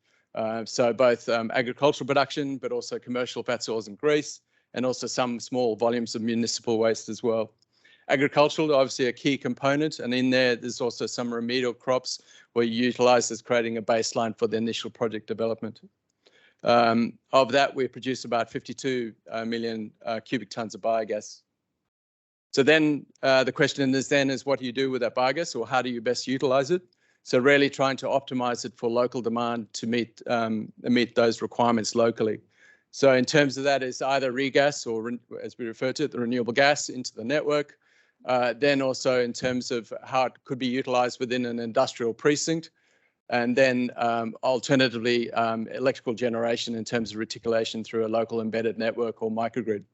So both agricultural production, but also commercial fats, oils and grease, and also some small volumes of municipal waste as well. Agricultural, obviously a key component, and in there's also some remedial crops were utilised as creating a baseline for the initial project development. Of that, we produce about 52 million cubic tonnes of biogas. So then the question is what do you do with that biogas, or how do you best utilise it? So really trying to optimise it for local demand to meet those requirements locally. So in terms of that, it's either regas or, as we refer to it, the renewable gas into the network. Then also in terms of how it could be utilised within an industrial precinct. And then alternatively, electrical generation in terms of reticulation through a local embedded network or microgrid.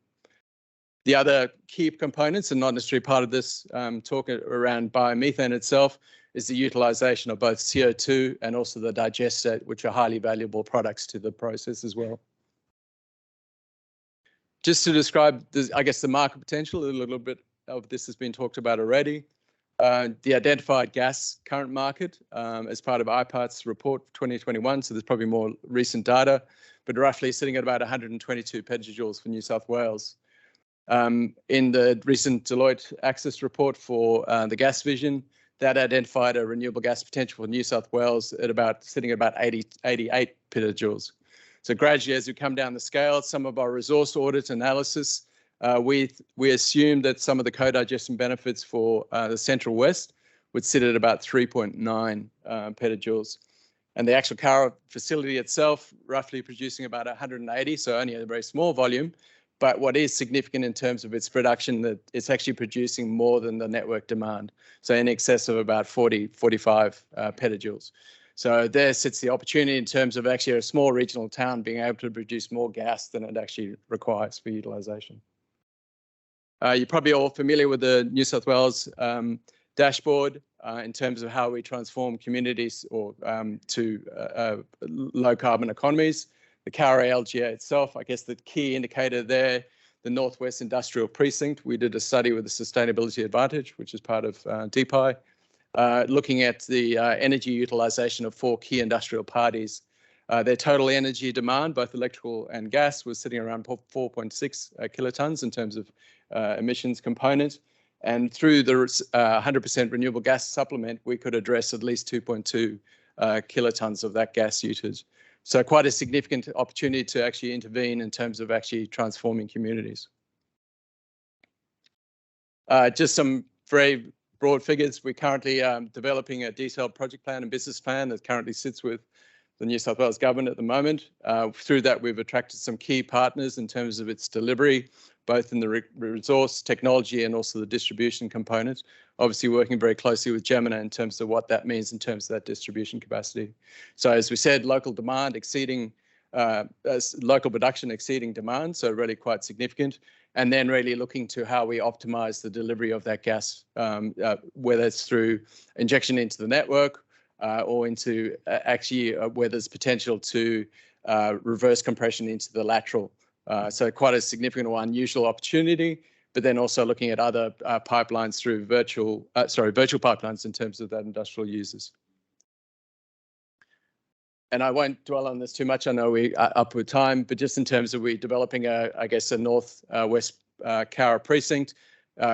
The other key components, and not necessarily part of this talk around biomethane itself, is the utilisation of both CO2 and also the digestate, which are highly valuable products to the process as well. Just to describe, I guess, the market potential, a little bit of this has been talked about already. The identified gas current market as part of IPART's report 2021, so there's probably more recent data, but roughly sitting at about 122 petajoules for New South Wales. In the recent Deloitte Access report for the gas vision, that identified a renewable gas potential for New South Wales at sitting at about 88 petajoules. So gradually, as we come down the scale, some of our resource audit analysis, we assumed that some of the co-digestion benefits for the Central West would sit at about 3.9 petajoules. And the actual Cowra facility itself, roughly producing about 180, so only a very small volume. But what is significant in terms of its production, that it's actually producing more than the network demand. So in excess of about 45 petajoules. So there sits the opportunity in terms of actually a small regional town being able to produce more gas than it actually requires for utilisation. You're probably all familiar with the New South Wales dashboard in terms of how we transform communities or to low carbon economies. The Cowra LGA itself, I guess the key indicator there the Northwest Industrial Precinct. We did a study with the Sustainability Advantage, which is part of DPI, looking at the energy utilisation of 4 key industrial parties. Their total energy demand, both electrical and gas, was sitting around 4.6 kilotons in terms of emissions component. And through the 100% renewable gas supplement, we could address at least 2.2 kilotons of that gas usage. So quite a significant opportunity to actually intervene in terms of actually transforming communities. Just some very broad figures. We're currently developing a detailed project plan and business plan that currently sits with the New South Wales government at the moment. Through that, we've attracted some key partners in terms of its delivery, both in the resource, technology, and also the distribution component. Obviously working very closely with Jemena in terms of what that means in terms of that distribution capacity. So as we said, local demand exceeding, local production exceeding demand, so really quite significant. And then really looking to how we optimize the delivery of that gas, whether it's through injection into the network or into actually where there's potential to reverse compression into the lateral. So quite a significant or unusual opportunity, but then also looking at other pipelines through virtual pipelines in terms of that industrial users. And I won't dwell on this too much. I know we are up with time, but just in terms of we developing I guess a north-west Cowra precinct,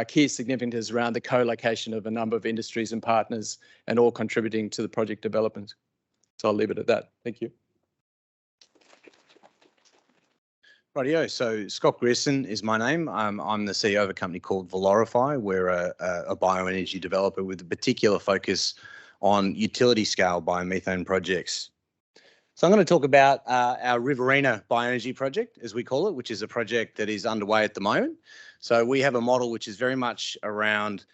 key significance is around the co-location of a number of industries and partners and all contributing to the project development. So I'll leave it at that. Thank you. Rightio, so Scott Grierson is my name. I'm the CEO of a company called Valorify. We're a bioenergy developer with a particular focus on utility scale biomethane projects. So I'm going to talk about our Riverina Bioenergy project, as we call it, which is a project that is underway at the moment. So we have a model which is very much around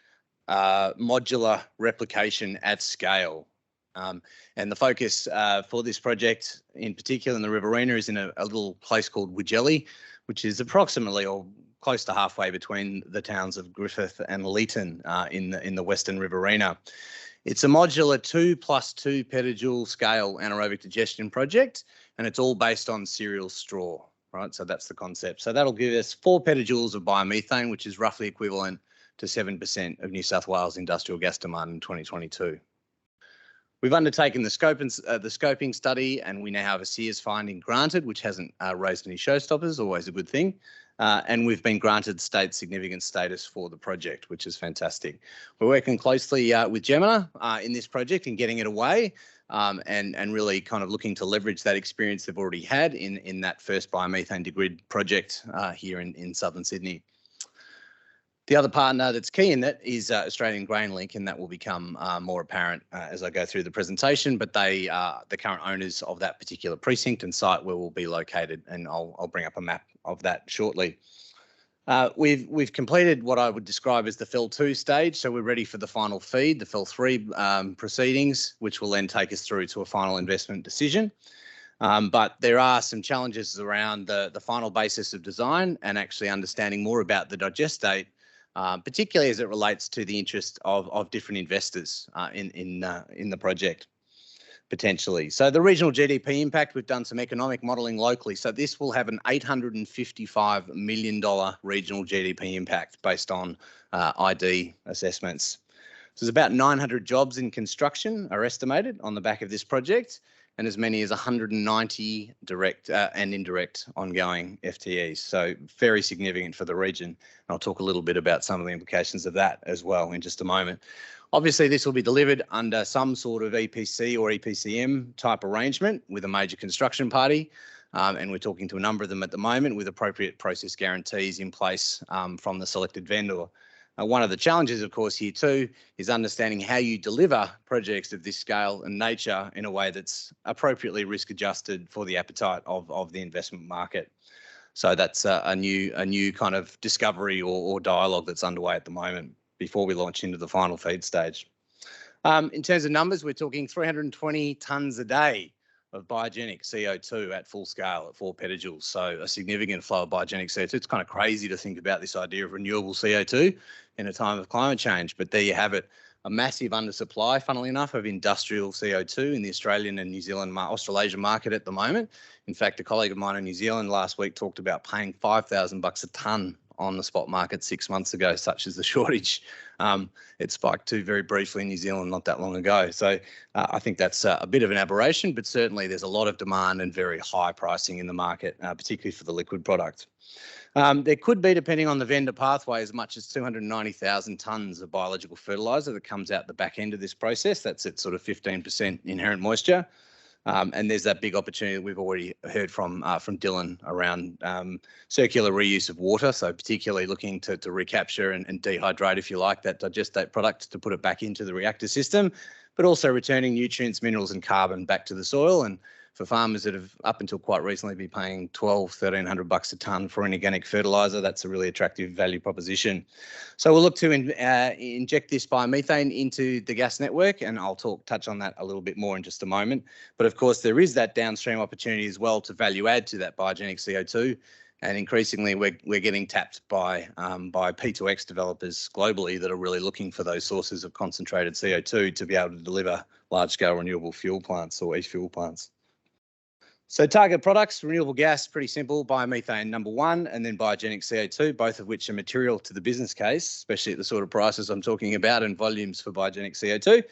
modular replication at scale. And the focus for this project in particular in the Riverina is in a little place called Widgelli, which is approximately or close to halfway between the towns of Griffith and Leeton in the Western Riverina. It's a modular 2+2 petajoule scale anaerobic digestion project, and it's all based on cereal straw, right? So that's the concept. So that'll give us 4 petajoules of biomethane, which is roughly equivalent to 7% of New South Wales industrial gas demand in 2022. We've undertaken the scoping study, and we now have a SEARS finding granted, which hasn't raised any showstoppers, always a good thing. And we've been granted state significant status for the project, which is fantastic. We're working closely with Jemena in this project and getting it away and really kind of looking to leverage that experience they've already had in that first biomethane to grid project here in southern Sydney. The other partner that's key in that is Australian GrainLink, and that will become more apparent as I go through the presentation, but they are the current owners of that particular precinct and site where we'll be located, and I'll bring up a map of that shortly. We've completed what I would describe as the FEL 2 stage, so we're ready for the final feed, the FEL 3 proceedings, which will then take us through to a final investment decision. But there are some challenges around the final basis of design and actually understanding more about the digestate, particularly as it relates to the interest of different investors in the project, potentially. So the regional GDP impact, we've done some economic modelling locally. So this will have an $855 million regional GDP impact based on ID assessments. So there's about 900 jobs in construction are estimated on the back of this project, and as many as 190 direct and indirect ongoing FTEs. So very significant for the region. And I'll talk a little bit about some of the implications of that as well in just a moment. Obviously, this will be delivered under some sort of EPC or EPCM type arrangement with a major construction party. And we're talking to a number of them at the moment with appropriate process guarantees in place from the selected vendor. One of the challenges, of course, here too, is understanding how you deliver projects of this scale and nature in a way that's appropriately risk adjusted for the appetite of the investment market. So that's a new kind of discovery or dialogue that's underway at the moment before we launch into the final feed stage. In terms of numbers, we're talking 320 tonnes a day of biogenic CO2 at full scale at 4 petajoules. So a significant flow of biogenic CO2. It's kind of crazy to think about this idea of renewable CO2 in a time of climate change, but there you have it. a massive undersupply, funnily enough, of industrial CO2 in the Australian and New Zealand, Australasian market at the moment. In fact, a colleague of mine in New Zealand last week talked about paying $5,000 a tonne on the spot market 6 months ago, such as the shortage. It spiked to very briefly in New Zealand not that long ago. So I think that's a bit of an aberration, but certainly there's a lot of demand and very high pricing in the market, particularly for the liquid product. There could be, depending on the vendor pathway, as much as 290,000 tonnes of biological fertiliser that comes out the back end of this process. That's at sort of 15% inherent moisture. And there's that big opportunity that we've already heard from Dylan around circular reuse of water. So particularly looking to recapture and dehydrate, if you like, that digestate product to put it back into the reactor system, but also returning nutrients, minerals and carbon back to the soil. And for farmers that have up until quite recently been paying $1,300 a tonne for an organic fertiliser, that's a really attractive value proposition. So we'll look to inject this biomethane into the gas network, and I'll touch on that a little bit more in just a moment. But of course, there is that downstream opportunity as well to value add to that biogenic CO2. And increasingly, we're getting tapped by P2X developers globally that are really looking for those sources of concentrated CO2 to be able to deliver large-scale renewable fuel plants or e-fuel plants. So target products, renewable gas, pretty simple, biomethane number one, and then biogenic CO2, both of which are material to the business case, especially at the sort of prices I'm talking about and volumes for biogenic CO2.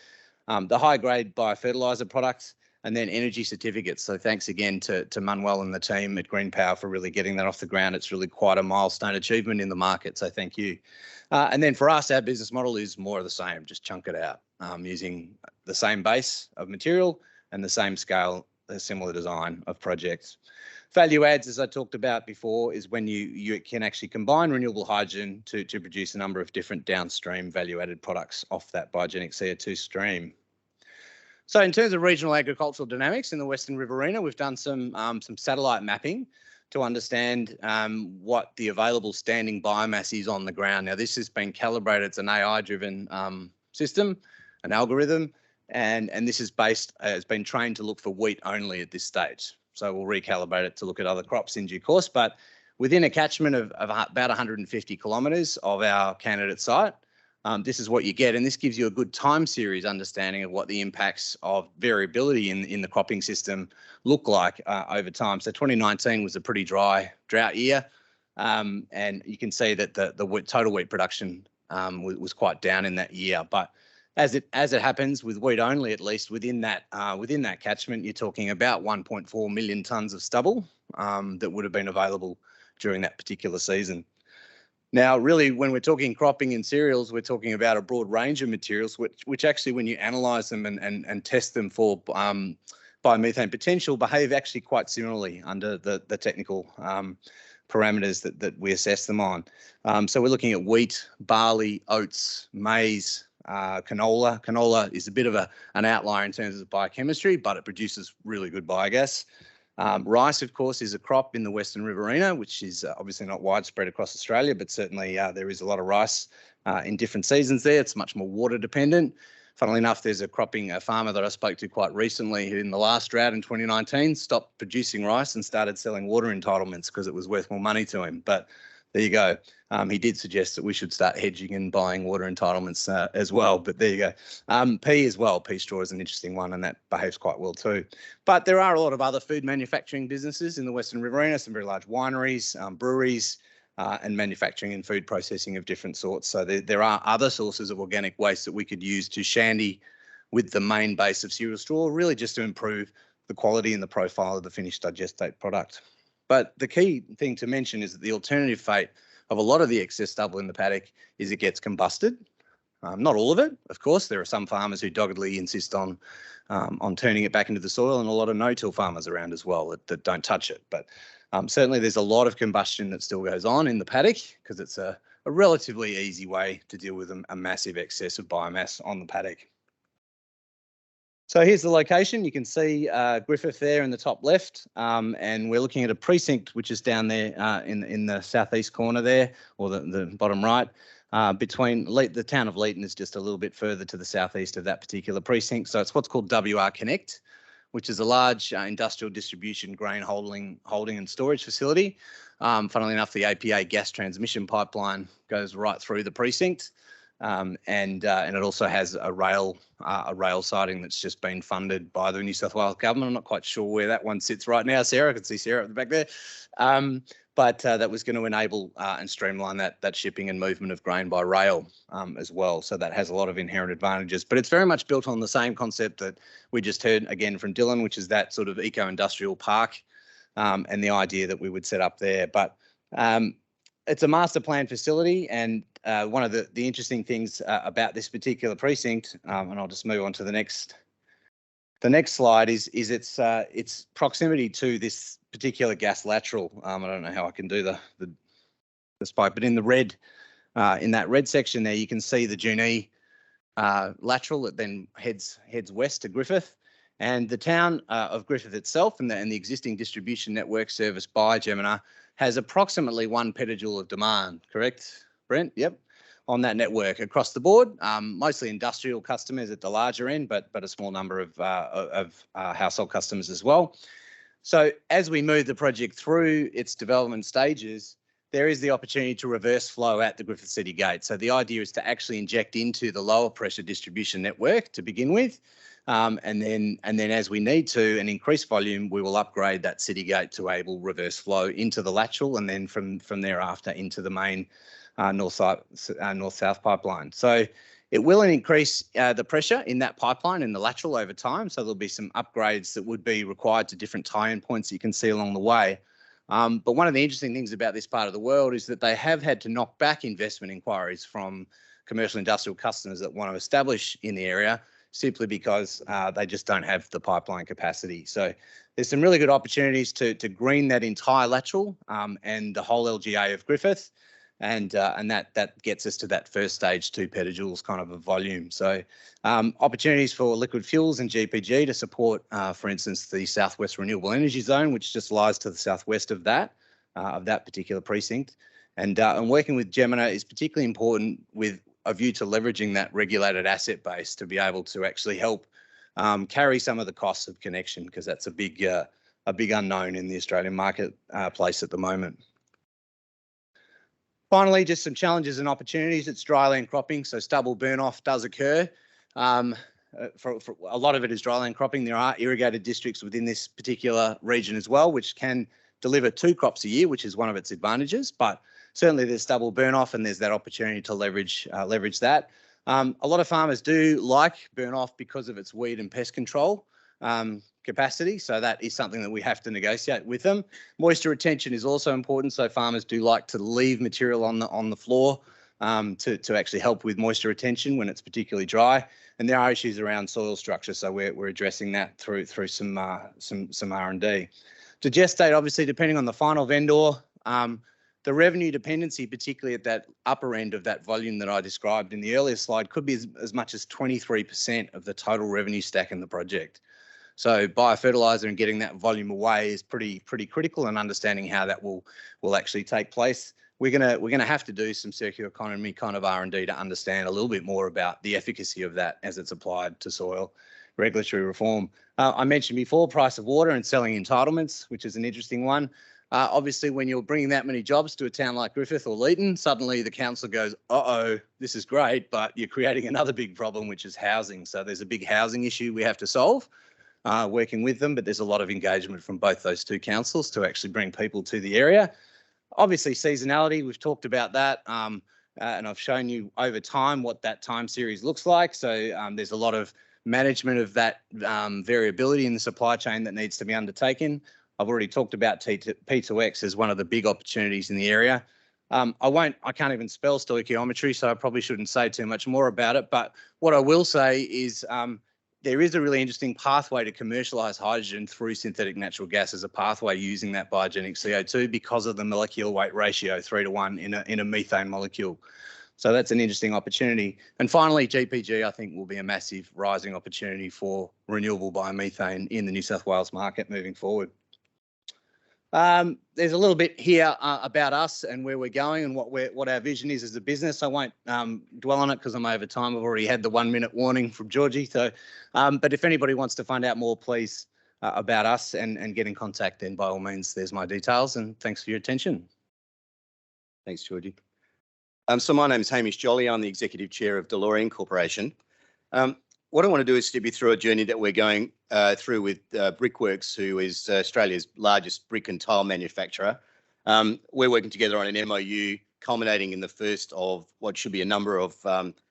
The high-grade biofertiliser products, and then energy certificates. So thanks again to Manuel and the team at GreenPower for really getting that off the ground. It's really quite a milestone achievement in the market, so thank you. And then for us, our business model is more of the same, just chunk it out, using the same base of material and the same scale, a similar design of projects. Value adds, as I talked about before, is when you can actually combine renewable hydrogen to produce a number of different downstream value-added products off that biogenic CO2 stream. So in terms of regional agricultural dynamics in the Western Riverina, we've done some satellite mapping to understand what the available standing biomass is on the ground. Now, this has been calibrated. It's an AI-driven system, an algorithm, and this is it's been trained to look for wheat only at this stage. So we'll recalibrate it to look at other crops in due course, but within a catchment of about 150 kilometres of our candidate site, this is what you get, and this gives you a good time series understanding of what the impacts of variability in the cropping system look like over time. So 2019 was a pretty dry drought year, and you can see that the total wheat production was quite down in that year, but as it happens with wheat only, at least within that catchment, you're talking about 1.4 million tonnes of stubble that would have been available during that particular season. Now, really, when we're talking cropping and cereals, we're talking about a broad range of materials, which actually, when you analyse them and test them for biomethane potential, behave actually quite similarly under the technical parameters that we assess them on. So we're looking at wheat, barley, oats, maize, canola. Canola is a bit of an outlier in terms of biochemistry, but it produces really good biogas. Rice, of course, is a crop in the Western Riverina, which is obviously not widespread across Australia, but certainly there is a lot of rice in different seasons there. It's much more water dependent. Funnily enough, there's a farmer that I spoke to quite recently who in the last drought in 2019 stopped producing rice and started selling water entitlements because it was worth more money to him. But there you go. He did suggest that we should start hedging and buying water entitlements as well. But there you go. Pea as well. Pea straw is an interesting one, and that behaves quite well too. But there are a lot of other food manufacturing businesses in the Western Riverina, some very large wineries, breweries, and manufacturing and food processing of different sorts. So there are other sources of organic waste that we could use to shandy with the main base of cereal straw, really just to improve the quality and the profile of the finished digestate product. But the key thing to mention is that the alternative fate of a lot of the excess stubble in the paddock is it gets combusted. Not all of it, of course. There are some farmers who doggedly insist on turning it back into the soil, and a lot of no-till farmers around as well that don't touch it. But certainly there's a lot of combustion that still goes on in the paddock because it's a relatively easy way to deal with a massive excess of biomass on the paddock. So here's the location. You can see Griffith there in the top left, and we're looking at a precinct which is down there in the southeast corner there, or the bottom right. Between the town of Leeton is just a little bit further to the southeast of that particular precinct. So it's what's called WR Connect, which is a large industrial distribution grain holding and storage facility. Funnily enough, the APA gas transmission pipeline goes right through the precinct. and it also has a rail siding that's just been funded by the New South Wales government. I'm not quite sure where that one sits right now, Sarah. I can see Sarah at the back there. But that was going to enable and streamline that shipping and movement of grain by rail as well. So that has a lot of inherent advantages. But it's very much built on the same concept that we just heard again from Dylan, which is that sort of eco-industrial park and the idea that we would set up there. But it's a master plan facility, and one of the interesting things about this particular precinct, and I'll just move on to the next slide, is its proximity to this particular gas lateral. I don't know how I can do the spike, but in the red, in that red section there, you can see the Junee lateral that then heads west to Griffith, and the town of Griffith itself and the existing distribution network serviced by Jemena has approximately 1 petajoule of demand. Correct, Brent? Yep. On that network across the board, mostly industrial customers at the larger end, but a small number of household customers as well. So as we move the project through its development stages, there is the opportunity to reverse flow at the Griffith City Gate. So the idea is to actually inject into the lower pressure distribution network to begin with, and then as we need to and increase volume, we will upgrade that City Gate to able reverse flow into the lateral, and then from thereafter into the main north-south pipeline. So it will increase the pressure in that pipeline in the lateral over time. So there'll be some upgrades that would be required to different tie-in points that you can see along the way. But one of the interesting things about this part of the world is that they have had to knock back investment inquiries from commercial industrial customers that want to establish in the area simply because they just don't have the pipeline capacity. So there's some really good opportunities to green that entire lateral and the whole LGA of Griffith. And that gets us to that first stage 2 petajoules kind of a volume. So opportunities for liquid fuels and GPG to support, for instance, the Southwest Renewable Energy Zone, which just lies to the southwest of that particular precinct. And working with Jemena is particularly important with a view to leveraging that regulated asset base to be able to actually help carry some of the costs of connection, because that's a big unknown in the Australian marketplace at the moment. Finally, just some challenges and opportunities. It's dryland cropping, so stubble burn-off does occur. For a lot of it is dryland cropping. There are irrigated districts within this particular region as well, which can deliver 2 crops a year, which is one of its advantages. But certainly there's stubble burn-off, and there's that opportunity to leverage that. A lot of farmers do like burn-off because of its weed and pest control capacity, so that is something that we have to negotiate with them. Moisture retention is also important, so farmers do like to leave material on the floor to actually help with moisture retention when it's particularly dry. And there are issues around soil structure, so we're addressing that through some R&D. To gestate, obviously, depending on the final vendor, the revenue dependency, particularly at that upper end of that volume that I described in the earlier slide, could be as much as 23% of the total revenue stack in the project. So biofertilizer and getting that volume away is pretty critical, and understanding how that will actually take place. We're gonna have to do some circular economy kind of R&D to understand a little bit more about the efficacy of that as it's applied to soil. Regulatory reform. I mentioned before price of water and selling entitlements, which is an interesting one. Obviously, when you're bringing that many jobs to a town like Griffith or Leeton, suddenly the council goes, uh-oh, this is great, but you're creating another big problem, which is housing. So there's a big housing issue we have to solve. Working with them, but there's a lot of engagement from both those two councils to actually bring people to the area. Obviously, seasonality, we've talked about that, and I've shown you over time what that time series looks like. So there's a lot of management of that variability in the supply chain that needs to be undertaken. I've already talked about P2X as one of the big opportunities in the area. I can't even spell stoichiometry, so I probably shouldn't say too much more about it. But what I will say is there is a really interesting pathway to commercialise hydrogen through synthetic natural gas as a pathway using that biogenic CO2 because of the molecular weight ratio 3:1 in a methane molecule. So that's an interesting opportunity. And finally, GPG, I think, will be a massive rising opportunity for renewable biomethane in the New South Wales market moving forward. There's a little bit here about us and where we're going and what our vision is as a business. I won't dwell on it because I'm over time. I've already had the 1 minute warning from Georgie. So, but if anybody wants to find out more, please about us and get in contact, then by all means, there's my details. And thanks for your attention. Thanks, Georgie. So my name is Hamish Jolly. I'm the Executive Chair of Delorean Corporation. What I want to do is step you through a journey that we're going through with Brickworks, who is Australia's largest brick and tile manufacturer. We're working together on an MOU culminating in the first of what should be a number of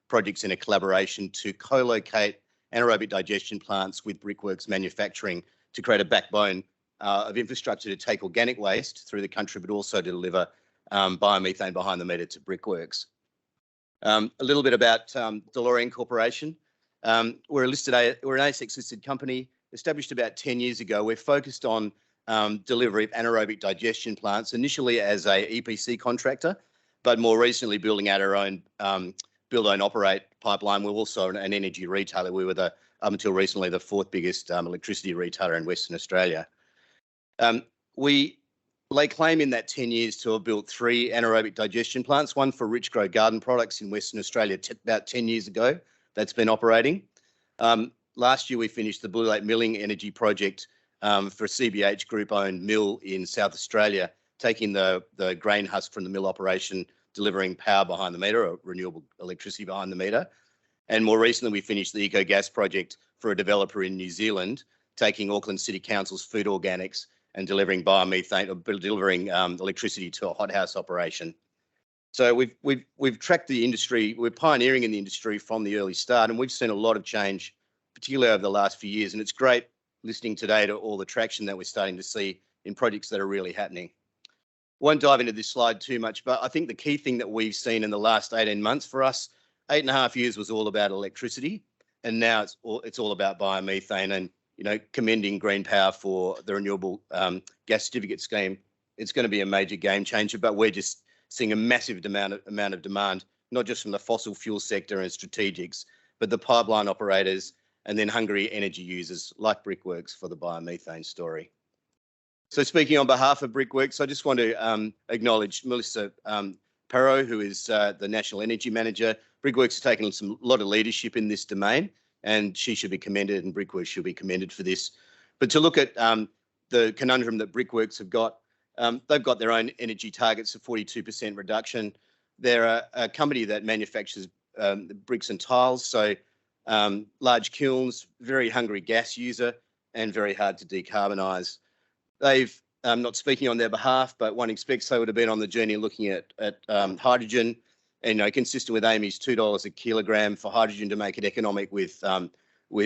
projects in a collaboration to co-locate anaerobic digestion plants with Brickworks manufacturing to create a backbone of infrastructure to take organic waste through the country, but also to deliver biomethane behind the meter to Brickworks. A little bit about Delorean Corporation. We're an ASX listed company established about 10 years ago. We're focused on delivery of anaerobic digestion plants, initially as a EPC contractor, but more recently building out our own build, own, operate pipeline. We're also an energy retailer. We were up until recently the fourth biggest electricity retailer in Western Australia. We lay claim in that 10 years to have built 3 anaerobic digestion plants, one for Rich Grow Garden Products in Western Australia about 10 years ago. That's been operating. Last year, we finished the Blue Lake Milling Energy Project for a CBH group-owned mill in South Australia, taking the grain husk from the mill operation, delivering power behind the meter, or renewable electricity behind the meter. And more recently, we finished the Eco Gas project for a developer in New Zealand, taking Auckland City Council's food organics and delivering biomethane, or delivering electricity to a hothouse operation. So we've tracked the industry. We're pioneering in the industry from the early start, and we've seen a lot of change, particularly over the last few years. And it's great listening today to all the traction that we're starting to see in projects that are really happening. Won't dive into this slide too much, but I think the key thing that we've seen in the last 18 months for us, 8.5 years was all about electricity, and now it's all about biomethane. And commending GreenPower for the renewable gas certificate scheme. It's going to be a major game changer, but we're just seeing a massive amount of demand, not just from the fossil fuel sector and strategics, but the pipeline operators and then hungry energy users like Brickworks for the biomethane story. So speaking on behalf of Brickworks, I just want to acknowledge Melita Jazbec, who is the National Energy Manager. Brickworks has taken a lot of leadership in this domain, and she should be commended, and Brickworks should be commended for this. But to look at the conundrum that Brickworks have got, they've got their own energy targets of 42% reduction. They're a company that manufactures bricks and tiles, so large kilns, very hungry gas user, and very hard to decarbonise. They've, not speaking on their behalf, but one expects they would have been on the journey looking at hydrogen, and consistent with Amy's $2 a kilogram for hydrogen to make it economic with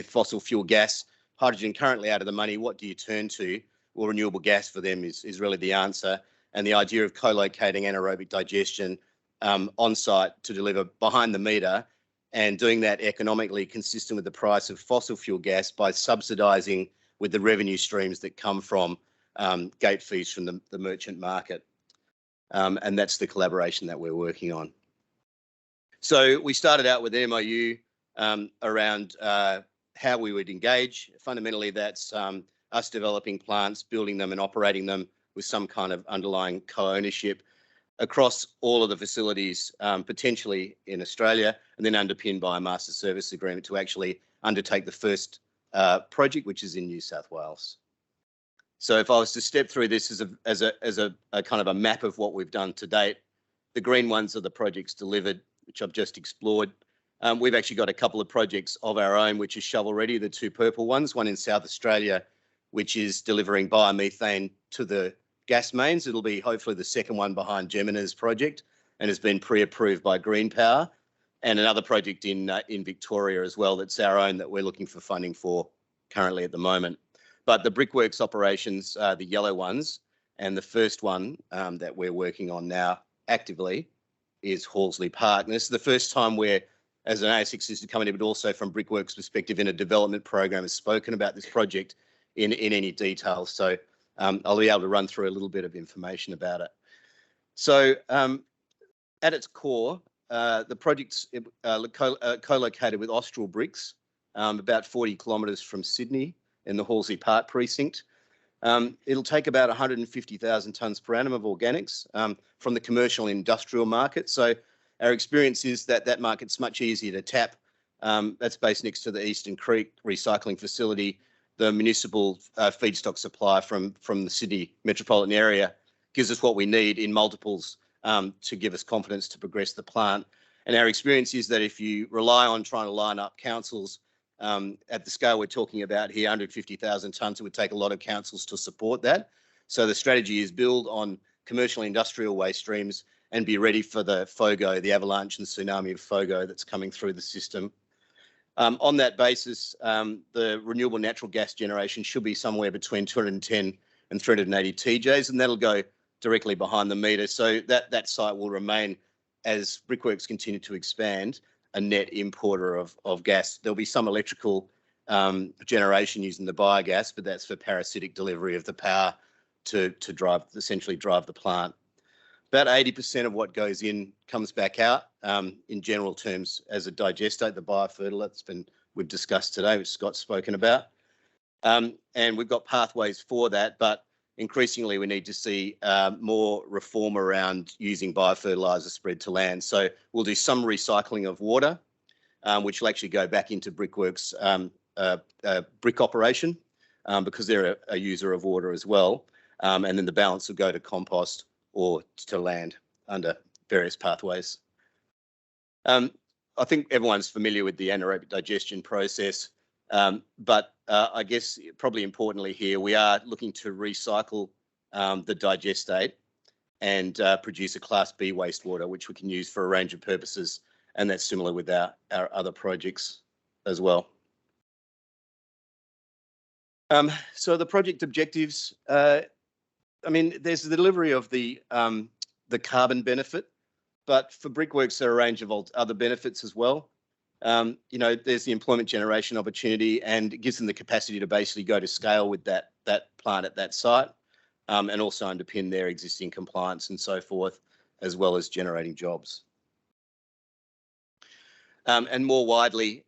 fossil fuel gas. Hydrogen currently out of the money. What do you turn to? Well, renewable gas for them is really the answer. And the idea of co-locating anaerobic digestion on site to deliver behind the meter and doing that economically consistent with the price of fossil fuel gas by subsidising with the revenue streams that come from gate fees from the merchant market. And that's the collaboration that we're working on. So we started out with an MOU around how we would engage. Fundamentally, that's us developing plants, building them and operating them with some kind of underlying co-ownership across all of the facilities, potentially in Australia, and then underpinned by a master service agreement to actually undertake the first project, which is in New South Wales. So if I was to step through this as a kind of a map of what we've done to date, the green ones are the projects delivered, which I've just explored. We've actually got a couple of projects of our own, which is shovel ready, the 2 purple ones, one in South Australia, which is delivering biomethane to the gas mains. It'll be hopefully the second one behind Jemena's project and has been pre-approved by GreenPower, and another project in Victoria as well that's our own that we're looking for funding for currently at the moment. But the Brickworks operations are the yellow ones, and the first one that we're working on now actively is Horsley Park. And this is the first time we're, as an ASX listed company, but also from Brickworks' perspective in a development program, has spoken about this project in any detail. So I'll be able to run through a little bit of information about it. So at its core, the project's co-located with Austral Bricks, about 40 kilometres from Sydney in the Horsley Park precinct. It'll take about 150,000 tonnes per annum of organics from the commercial and industrial market. So our experience is that that market's much easier to tap. That's based next to the Eastern Creek recycling facility. The municipal feedstock supply from the Sydney metropolitan area gives us what we need in multiples to give us confidence to progress the plant. And our experience is that if you rely on trying to line up councils at the scale we're talking about here, 150,000 tonnes, it would take a lot of councils to support that. So the strategy is build on commercial industrial waste streams and be ready for the FOGO, the avalanche and tsunami of FOGO that's coming through the system. On that basis, the renewable natural gas generation should be somewhere between 210 and 380 TJs, and that'll go directly behind the meter. So that site will remain, as Brickworks continue to expand, a net importer of gas. There'll be some electrical generation using the biogas, but that's for parasitic delivery of the power to essentially drive the plant. About 80% of what goes in comes back out in general terms as a digestate, the biofertilizer we've discussed today, which Scott's spoken about. And we've got pathways for that, but increasingly we need to see more reform around using biofertilizer spread to land. So we'll do some recycling of water, which will actually go back into Brickworks' brick operation because they're a user of water as well. And then the balance will go to compost or to land under various pathways. I think everyone's familiar with the anaerobic digestion process, but I guess probably importantly here, we are looking to recycle the digestate and produce a Class B wastewater, which we can use for a range of purposes, and that's similar with our other projects as well. So the project objectives, I mean, there's the delivery of the carbon benefit, but for Brickworks, there are a range of other benefits as well. You know, there's the employment generation opportunity, and it gives them the capacity to basically go to scale with that plant at that site, and also underpin their existing compliance and so forth, as well as generating jobs. And more widely,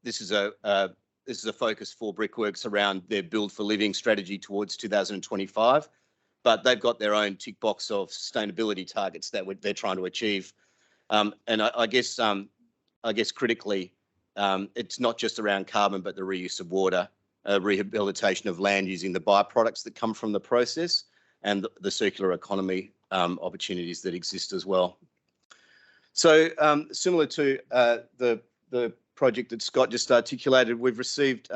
this is a focus for Brickworks around their Build for Living strategy towards 2025. But they've got their own tick box of sustainability targets that they're trying to achieve. And I guess critically, it's not just around carbon, but the reuse of water, rehabilitation of land using the byproducts that come from the process, and the circular economy opportunities that exist as well. So similar to the project that Scott just articulated, we've received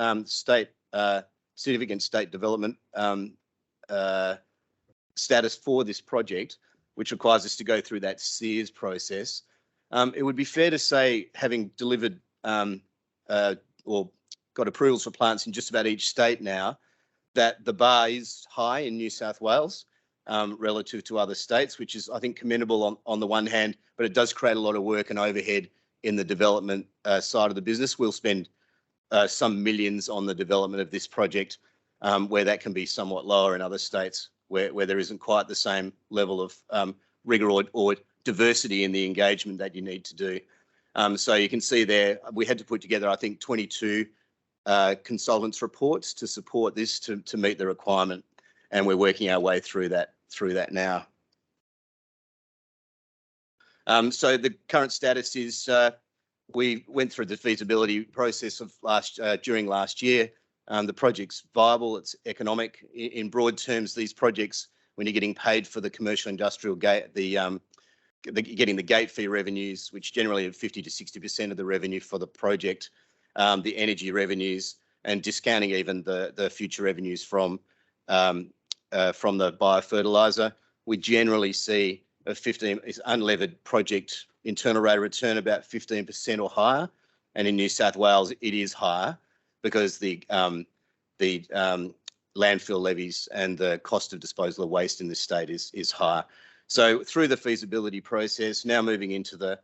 significant state development status for this project, which requires us to go through that SEERS process. It would be fair to say, having delivered or got approvals for plants in just about each state now, that the bar is high in New South Wales relative to other states, which is, I think, commendable on the one hand, but it does create a lot of work and overhead in the development side of the business. We'll spend some millions on the development of this project, where that can be somewhat lower in other states where there isn't quite the same level of rigour or diversity in the engagement that you need to do. So you can see there, we had to put together, I think, 22 consultants' reports to support this to meet the requirement, and we're working our way through that now. So the current status is we went through the feasibility process of during last year. The project's viable, it's economic. In broad terms, these projects, when you're getting paid for the commercial industrial gate, getting the gate fee revenues, which generally are 50 to 60% of the revenue for the project, the energy revenues, and discounting even the future revenues from the biofertilizer, we generally see a unlevered project internal rate of return about 15% or higher, and in New South Wales it is higher because the landfill levies and the cost of disposal of waste in this state is higher. So through the feasibility process, now moving into the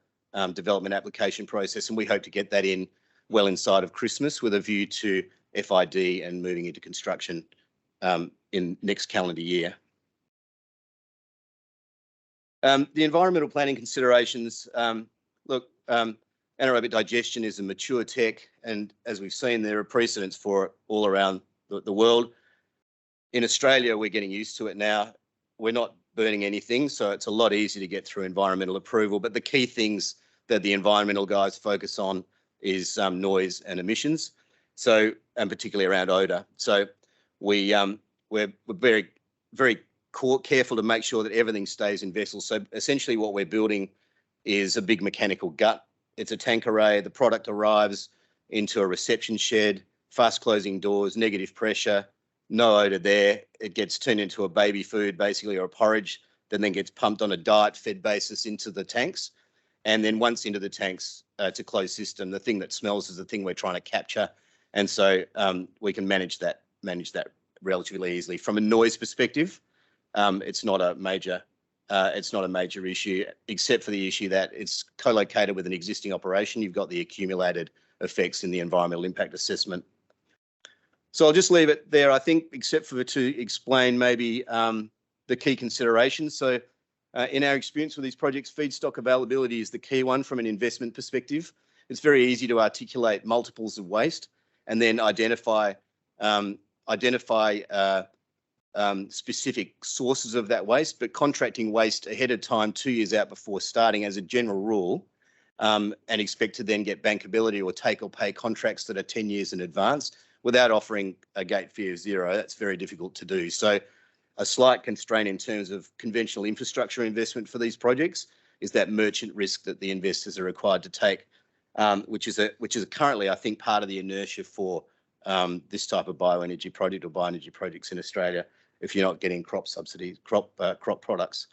development application process, and we hope to get that in well inside of Christmas with a view to FID and moving into construction in next calendar year. The environmental planning considerations, look, anaerobic digestion is a mature tech, and as we've seen, there are precedents for it all around the world. In Australia, we're getting used to it now. We're not burning anything, so it's a lot easier to get through environmental approval. But the key things that the environmental guys focus on is noise and emissions, so and particularly around odour. So we're very careful to make sure that everything stays in vessels. So essentially what we're building is a big mechanical gut. It's a tank array. The product arrives into a reception shed, fast closing doors, negative pressure, no odor there. It gets turned into a baby food basically, or a porridge, then gets pumped on a diet fed basis into the tanks. And then once into the tanks, it's a closed system. The thing that smells is the thing we're trying to capture. And so we can manage that relatively easily. From a noise perspective, it's not a major issue, except for the issue that it's co-located with an existing operation. You've got the accumulated effects in the environmental impact assessment. So I'll just leave it there, I think, except for to explain maybe the key considerations. So in our experience with these projects, feedstock availability is the key one from an investment perspective. It's very easy to articulate multiples of waste and then identify specific sources of that waste, but contracting waste ahead of time, 2 years out before starting as a general rule, and expect to then get bankability or take or pay contracts that are 10 years in advance without offering a gate fee of zero. That's very difficult to do. So a slight constraint in terms of conventional infrastructure investment for these projects is that merchant risk that the investors are required to take, which is currently, I think, part of the inertia for this type of bioenergy project or bioenergy projects in Australia, if you're not getting crop subsidies, crop products,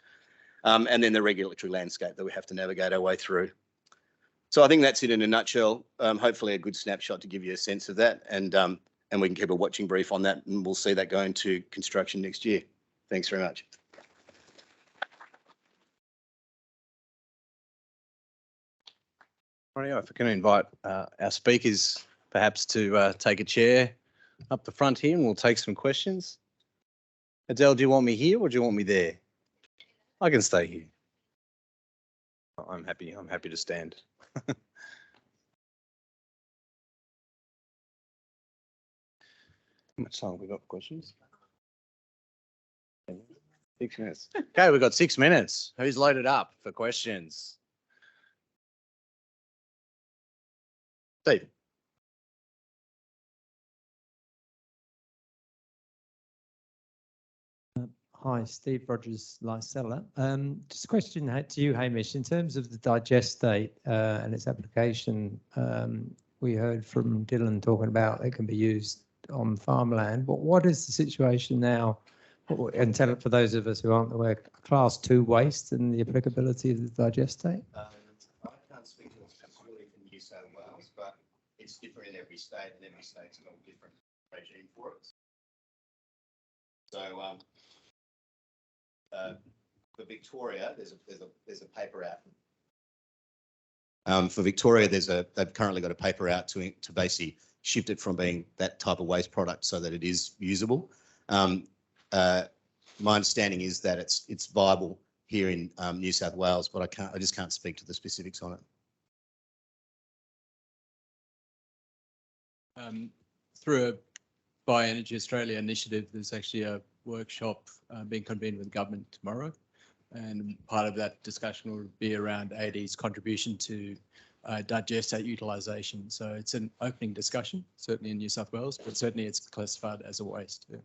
and then the regulatory landscape that we have to navigate our way through. So I think that's it in a nutshell. Hopefully a good snapshot to give you a sense of that, and we can keep a watching brief on that, and we'll see that go into construction next year. Thanks very much. Rightio, if I can invite our speakers perhaps to take a chair up the front here, and we'll take some questions. Adele, do you want me here or do you want me there? I can stay here. I'm happy to stand. How much time have we got for questions? 6 minutes. Okay, we've got 6 minutes. Who's loaded up for questions? Steve. Hi, Steve Rogers, Licella. Just a question to you, Hamish. In terms of the digestate and its application, we heard from Dylan talking about it can be used on farmland. But what is the situation now? And tell it for those of us who aren't aware, class 2 waste and the applicability of the digestate. I can't speak to it specifically from New South Wales, but it's different in every state, and every state's got a different regime for it. So for Victoria, there's a paper out. For Victoria, they've currently got a paper out to basically shift it from being that type of waste product so that it is usable. My understanding is that it's viable here in New South Wales, but I just can't speak to the specifics on it. Through a Bioenergy Australia initiative, there's actually a workshop being convened with the government tomorrow, and part of that discussion will be around AD's contribution to digestate utilisation. So it's an opening discussion, certainly in New South Wales, but certainly it's classified as a waste. Yeah.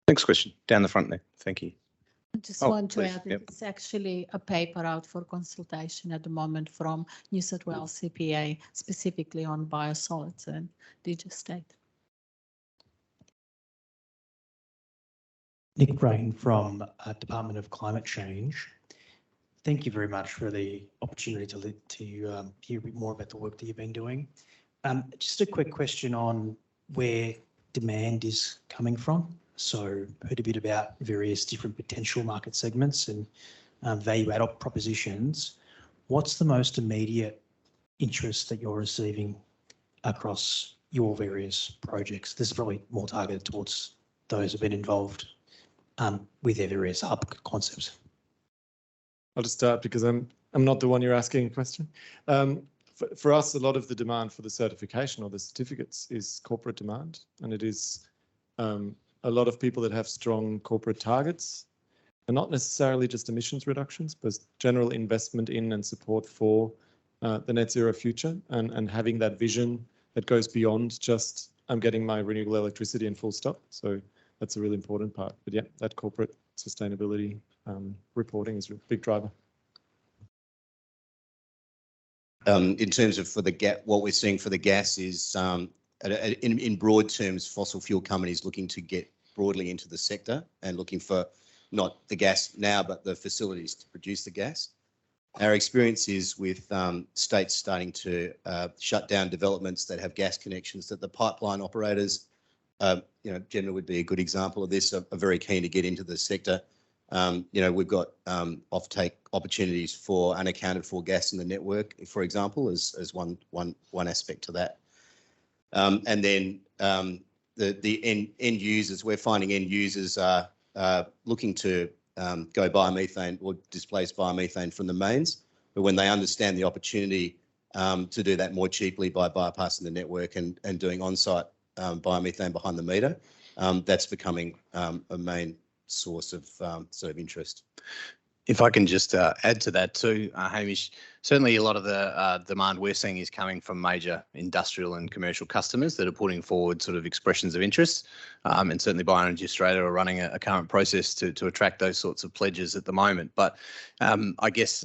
Next question, down the front there. Thank you. I just want to please. add, Yep. it's actually a paper out for consultation at the moment from New South Wales CPA, specifically on biosolids and digestate. Nick Brain from Department of Climate Change. Thank you very much for the opportunity to hear a bit more about the work that you've been doing. Just a quick question on where demand is coming from. So heard a bit about various different potential market segments and value add propositions. What's the most immediate interest that you're receiving across your various projects? This is probably more targeted towards those who've been involved with their various hub concepts. I'll just start because I'm not the one you're asking a question. For us, a lot of the demand for the certification or the certificates is corporate demand, and it is a lot of people that have strong corporate targets, and not necessarily just emissions reductions, but general investment in and support for the net zero future, and having that vision that goes beyond just I'm getting my renewable electricity and full stop. So that's a really important part. But yeah, that corporate sustainability reporting is a big driver. In terms of what we're seeing for the gas is, in broad terms, fossil fuel companies looking to get broadly into the sector and looking for not the gas now, but the facilities to produce the gas. Our experience is with states starting to shut down developments that have gas connections, that the pipeline operators, Jemena would be a good example of this, are very keen to get into the sector. We've got offtake opportunities for unaccounted for gas in the network, for example, as one aspect to that. And then the end users, we're finding end users are looking to go biomethane or displace biomethane from the mains, but when they understand the opportunity to do that more cheaply by bypassing the network and doing on-site biomethane behind the meter, that's becoming a main source of sort of interest. If I can just add to that too, Hamish, certainly a lot of the demand we're seeing is coming from major industrial and commercial customers that are putting forward sort of expressions of interest. And certainly Bioenergy Australia are running a current process to attract those sorts of pledges at the moment. But I guess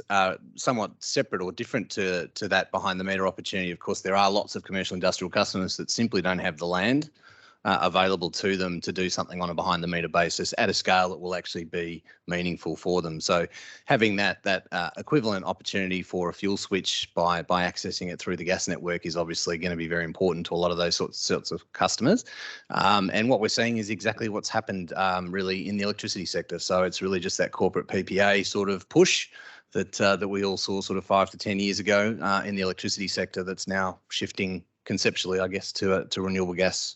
somewhat separate or different to that behind the meter opportunity, of course, there are lots of commercial industrial customers that simply don't have the land available to them to do something on a behind the meter basis at a scale that will actually be meaningful for them. So having that equivalent opportunity for a fuel switch by accessing it through the gas network is obviously going to be very important to a lot of those sorts of customers. And what we're seeing is exactly what's happened really in the electricity sector. So it's really just that corporate PPA sort of push that we all saw sort of 5 to 10 years ago in the electricity sector that's now shifting conceptually, I guess, to renewable gas.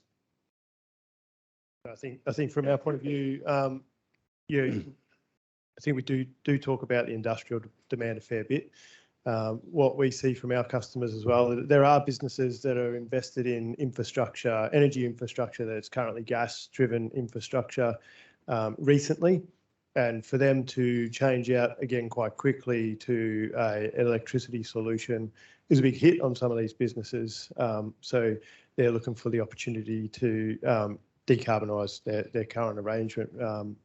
I think from our point of view, I think we do talk about the industrial demand a fair bit. What we see from our customers as well, there are businesses that are invested in infrastructure, energy infrastructure that's currently gas-driven infrastructure recently, and for them to change out again quite quickly to an electricity solution is a big hit on some of these businesses. So they're looking for the opportunity to decarbonise their current arrangement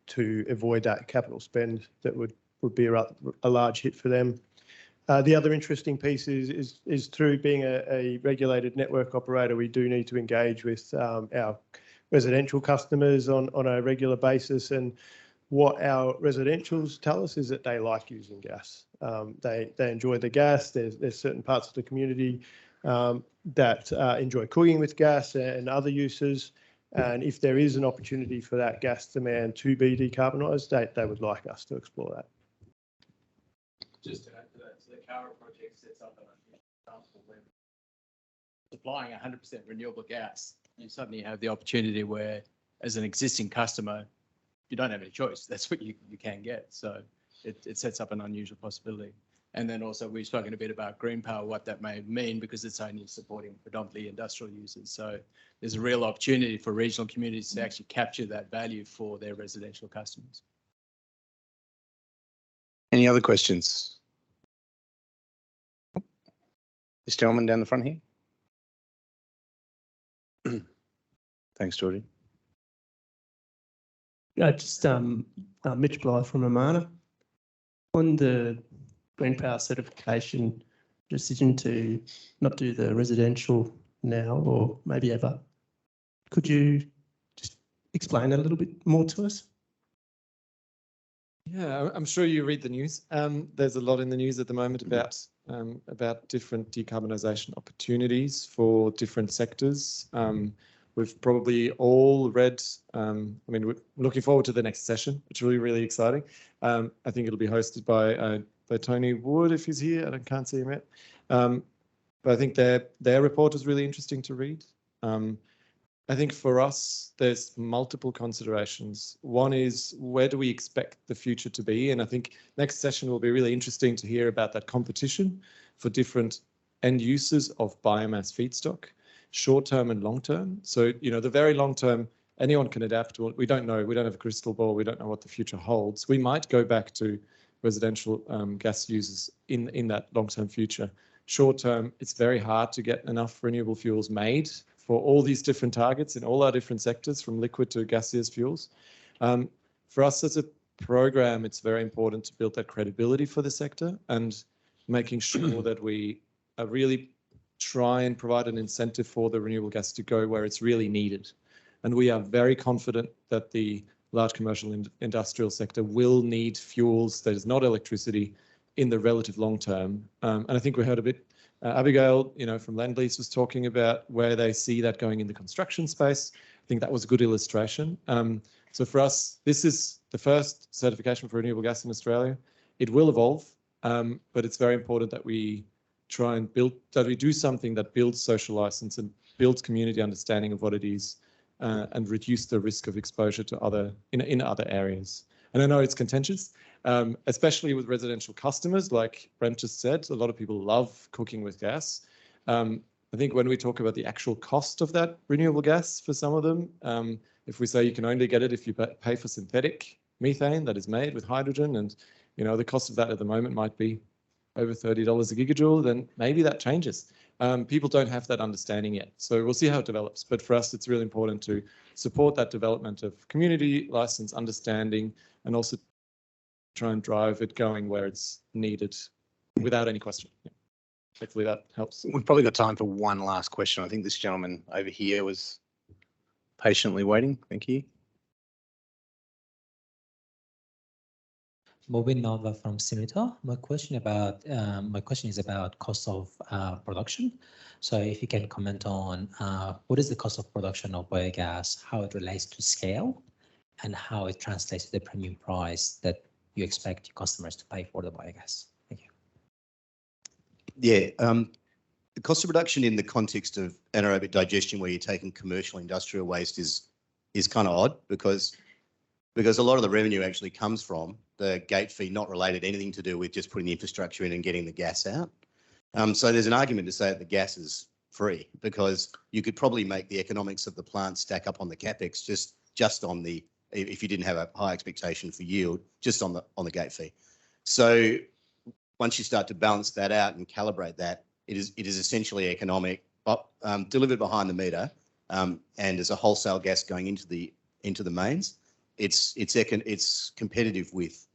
to avoid that capital spend that would be a large hit for them. The other interesting piece is through being a regulated network operator, we do need to engage with our residential customers on a regular basis, and what our residentials tell us is that they like using gas. They enjoy the gas. There's certain parts of the community that enjoy cooking with gas and other uses. And if there is an opportunity for that gas demand to be decarbonised, they would like us to explore that. Just to add to that, so the Cowra project sets up an example where supplying 100% renewable gas, you suddenly have the opportunity where, as an existing customer, you don't have any choice. That's what you can get. So it sets up an unusual possibility. And then also we've spoken a bit about GreenPower, what that may mean, because it's only supporting predominantly industrial users. So there's a real opportunity for regional communities to actually capture that value for their residential customers. Any other questions? This gentleman down the front here. Thanks, Georgie. Just Mitch Blythe from Amana. On the GreenPower certification decision to not do the residential now or maybe ever, could you just explain that a little bit more to us? Yeah, I'm sure you read the news. There's a lot in the news at the moment about different decarbonisation opportunities for different sectors. We've probably all read, we're looking forward to the next session, which will be really exciting. I think it'll be hosted by Tony Wood, if he's here. I can't see him yet. But I think their report is really interesting to read. I think for us, there's multiple considerations. One is, where do we expect the future to be? And I think next session will be really interesting to hear about that competition for different end uses of biomass feedstock, short-term and long-term. So, the very long-term, anyone can adapt. We don't know. We don't have a crystal ball. We don't know what the future holds. We might go back to residential gas users in that long-term future. Short-term, it's very hard to get enough renewable fuels made for all these different targets in all our different sectors, from liquid to gaseous fuels. For us as a program, it's very important to build that credibility for the sector and making sure that we really try and provide an incentive for the renewable gas to go where it's really needed. And we are very confident that the large commercial industrial sector will need fuels that is not electricity in the relative long term. And I think we heard a bit, Abigail, from Lendlease was talking about where they see that going in the construction space. I think that was a good illustration. So for us, this is the first certification for renewable gas in Australia. It will evolve, but it's very important that we try and do something that builds social license and builds community understanding of what it is, and reduce the risk of exposure to in other areas. And I know it's contentious, especially with residential customers, like Brent just said. A lot of people love cooking with gas. I think when we talk about the actual cost of that renewable gas for some of them, if we say you can only get it if you pay for synthetic methane that is made with hydrogen, and the cost of that at the moment might be over $30 a gigajoule, then maybe that changes. People don't have that understanding yet, so we'll see how it develops. But for us, it's really important to support that development of community license understanding, and also try and drive it going where it's needed without any question. Yeah. Hopefully that helps. We've probably got time for one last question. I think this gentleman over here was patiently waiting. Thank you. Moving over from Senator, my question is about cost of production. So if you can comment on what is the cost of production of biogas, how it relates to scale, and how it translates to the premium price that you expect your customers to pay for the biogas. Thank you. Yeah, the cost of production in the context of anaerobic digestion, where you're taking commercial industrial waste, is kind of odd, because a lot of the revenue actually comes from the gate fee, not related anything to do with just putting the infrastructure in and getting the gas out. So there's an argument to say that the gas is free, because you could probably make the economics of the plant stack up on the capex just on the, if you didn't have a high expectation for yield, just on the gate fee. So once you start to balance that out and calibrate that, it is essentially economic, delivered behind the meter, and as a wholesale gas going into the mains. It's competitive with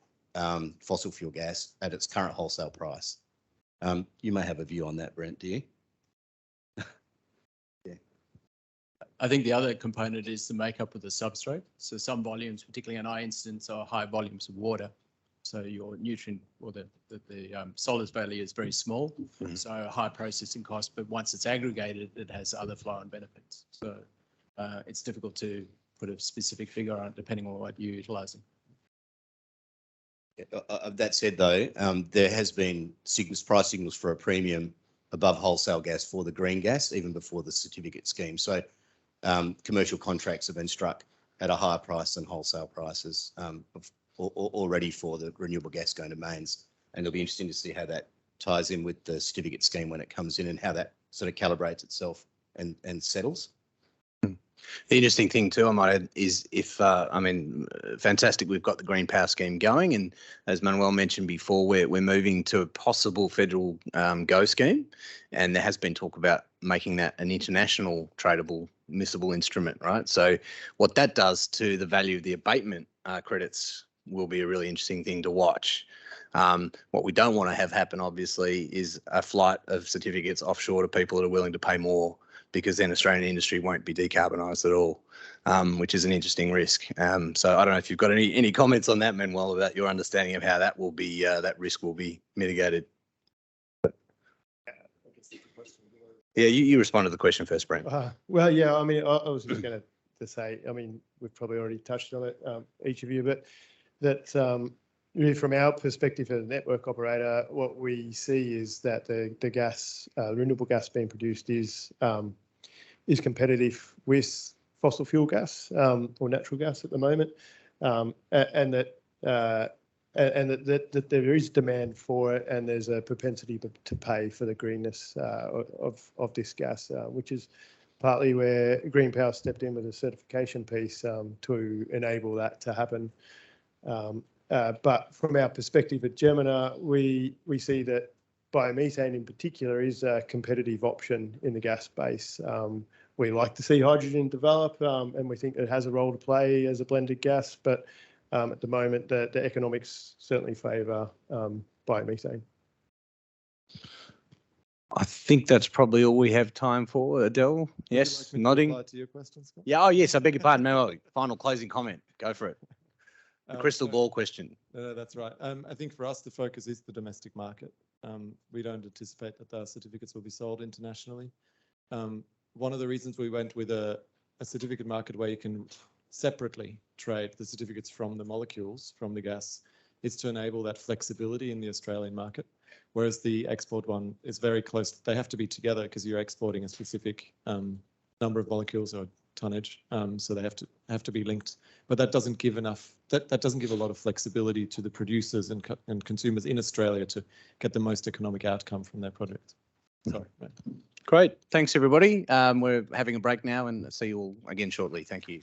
fossil fuel gas at its current wholesale price. You may have a view on that, Brent, do you? Yeah. I think the other component is the makeup of the substrate. So some volumes, particularly in our instance, are high volumes of water. So your nutrient or the solids value is very small, so high processing cost. But once it's aggregated, it has other flow-on benefits. So it's difficult to put a specific figure on it depending on what you're utilising. That said, though, there has been price signals for a premium above wholesale gas for the green gas, even before the certificate scheme. So commercial contracts have been struck at a higher price than wholesale prices already for the renewable gas going to mains. And it'll be interesting to see how that ties in with the certificate scheme when it comes in, and how that sort of calibrates itself and settles. The interesting thing too, I might add, is if, fantastic, we've got the GreenPower scheme going, and as Manuel mentioned before, we're moving to a possible federal GO scheme, and there has been talk about making that an international tradable miscible instrument, right? So what that does to the value of the abatement credits will be a really interesting thing to watch. What we don't want to have happen, obviously, is a flight of certificates offshore to people that are willing to pay more, because then Australian industry won't be decarbonised at all, which is an interesting risk. So I don't know if you've got any comments on that, Manuel, about your understanding of how that will be, that risk will be mitigated. Yeah, you respond to the question first, Brent. Well, yeah, I mean, I was just going to say, I mean, we've probably already touched on it, each of you, but that really from our perspective as a network operator, what we see is that the gas, renewable gas being produced is competitive with fossil fuel gas or natural gas at the moment, and that there is demand for it, and there's a propensity to pay for the greenness of this gas, which is partly where GreenPower stepped in with a certification piece to enable that to happen. But from our perspective at Jemena, we see that biomethane in particular is a competitive option in the gas space, we like to see hydrogen develop, and we think it has a role to play as a blended gas, but at the moment, the economics certainly favour biomethane. I think that's probably all we have time for. Adele, yes, Would you like me to nodding. reply to your question, Scott? Yeah, oh yes, I beg your pardon, Manuel. Final closing comment. Go for it. The Um, crystal so- ball question. That's right. I think for us, the focus is the domestic market. We don't anticipate that the certificates will be sold internationally. One of the reasons we went with a certificate market where you can separately trade the certificates from the molecules from the gas is to enable that flexibility in the Australian market, whereas the export one is very close. They have to be together because you're exporting a specific number of molecules or tonnage, so they have to be linked. But that doesn't give enough. That doesn't give a lot of flexibility to the producers and consumers in Australia to get the most economic outcome from their projects. Sorry. Right. Great. Thanks, everybody. We're having a break now and see you all again shortly. Thank you.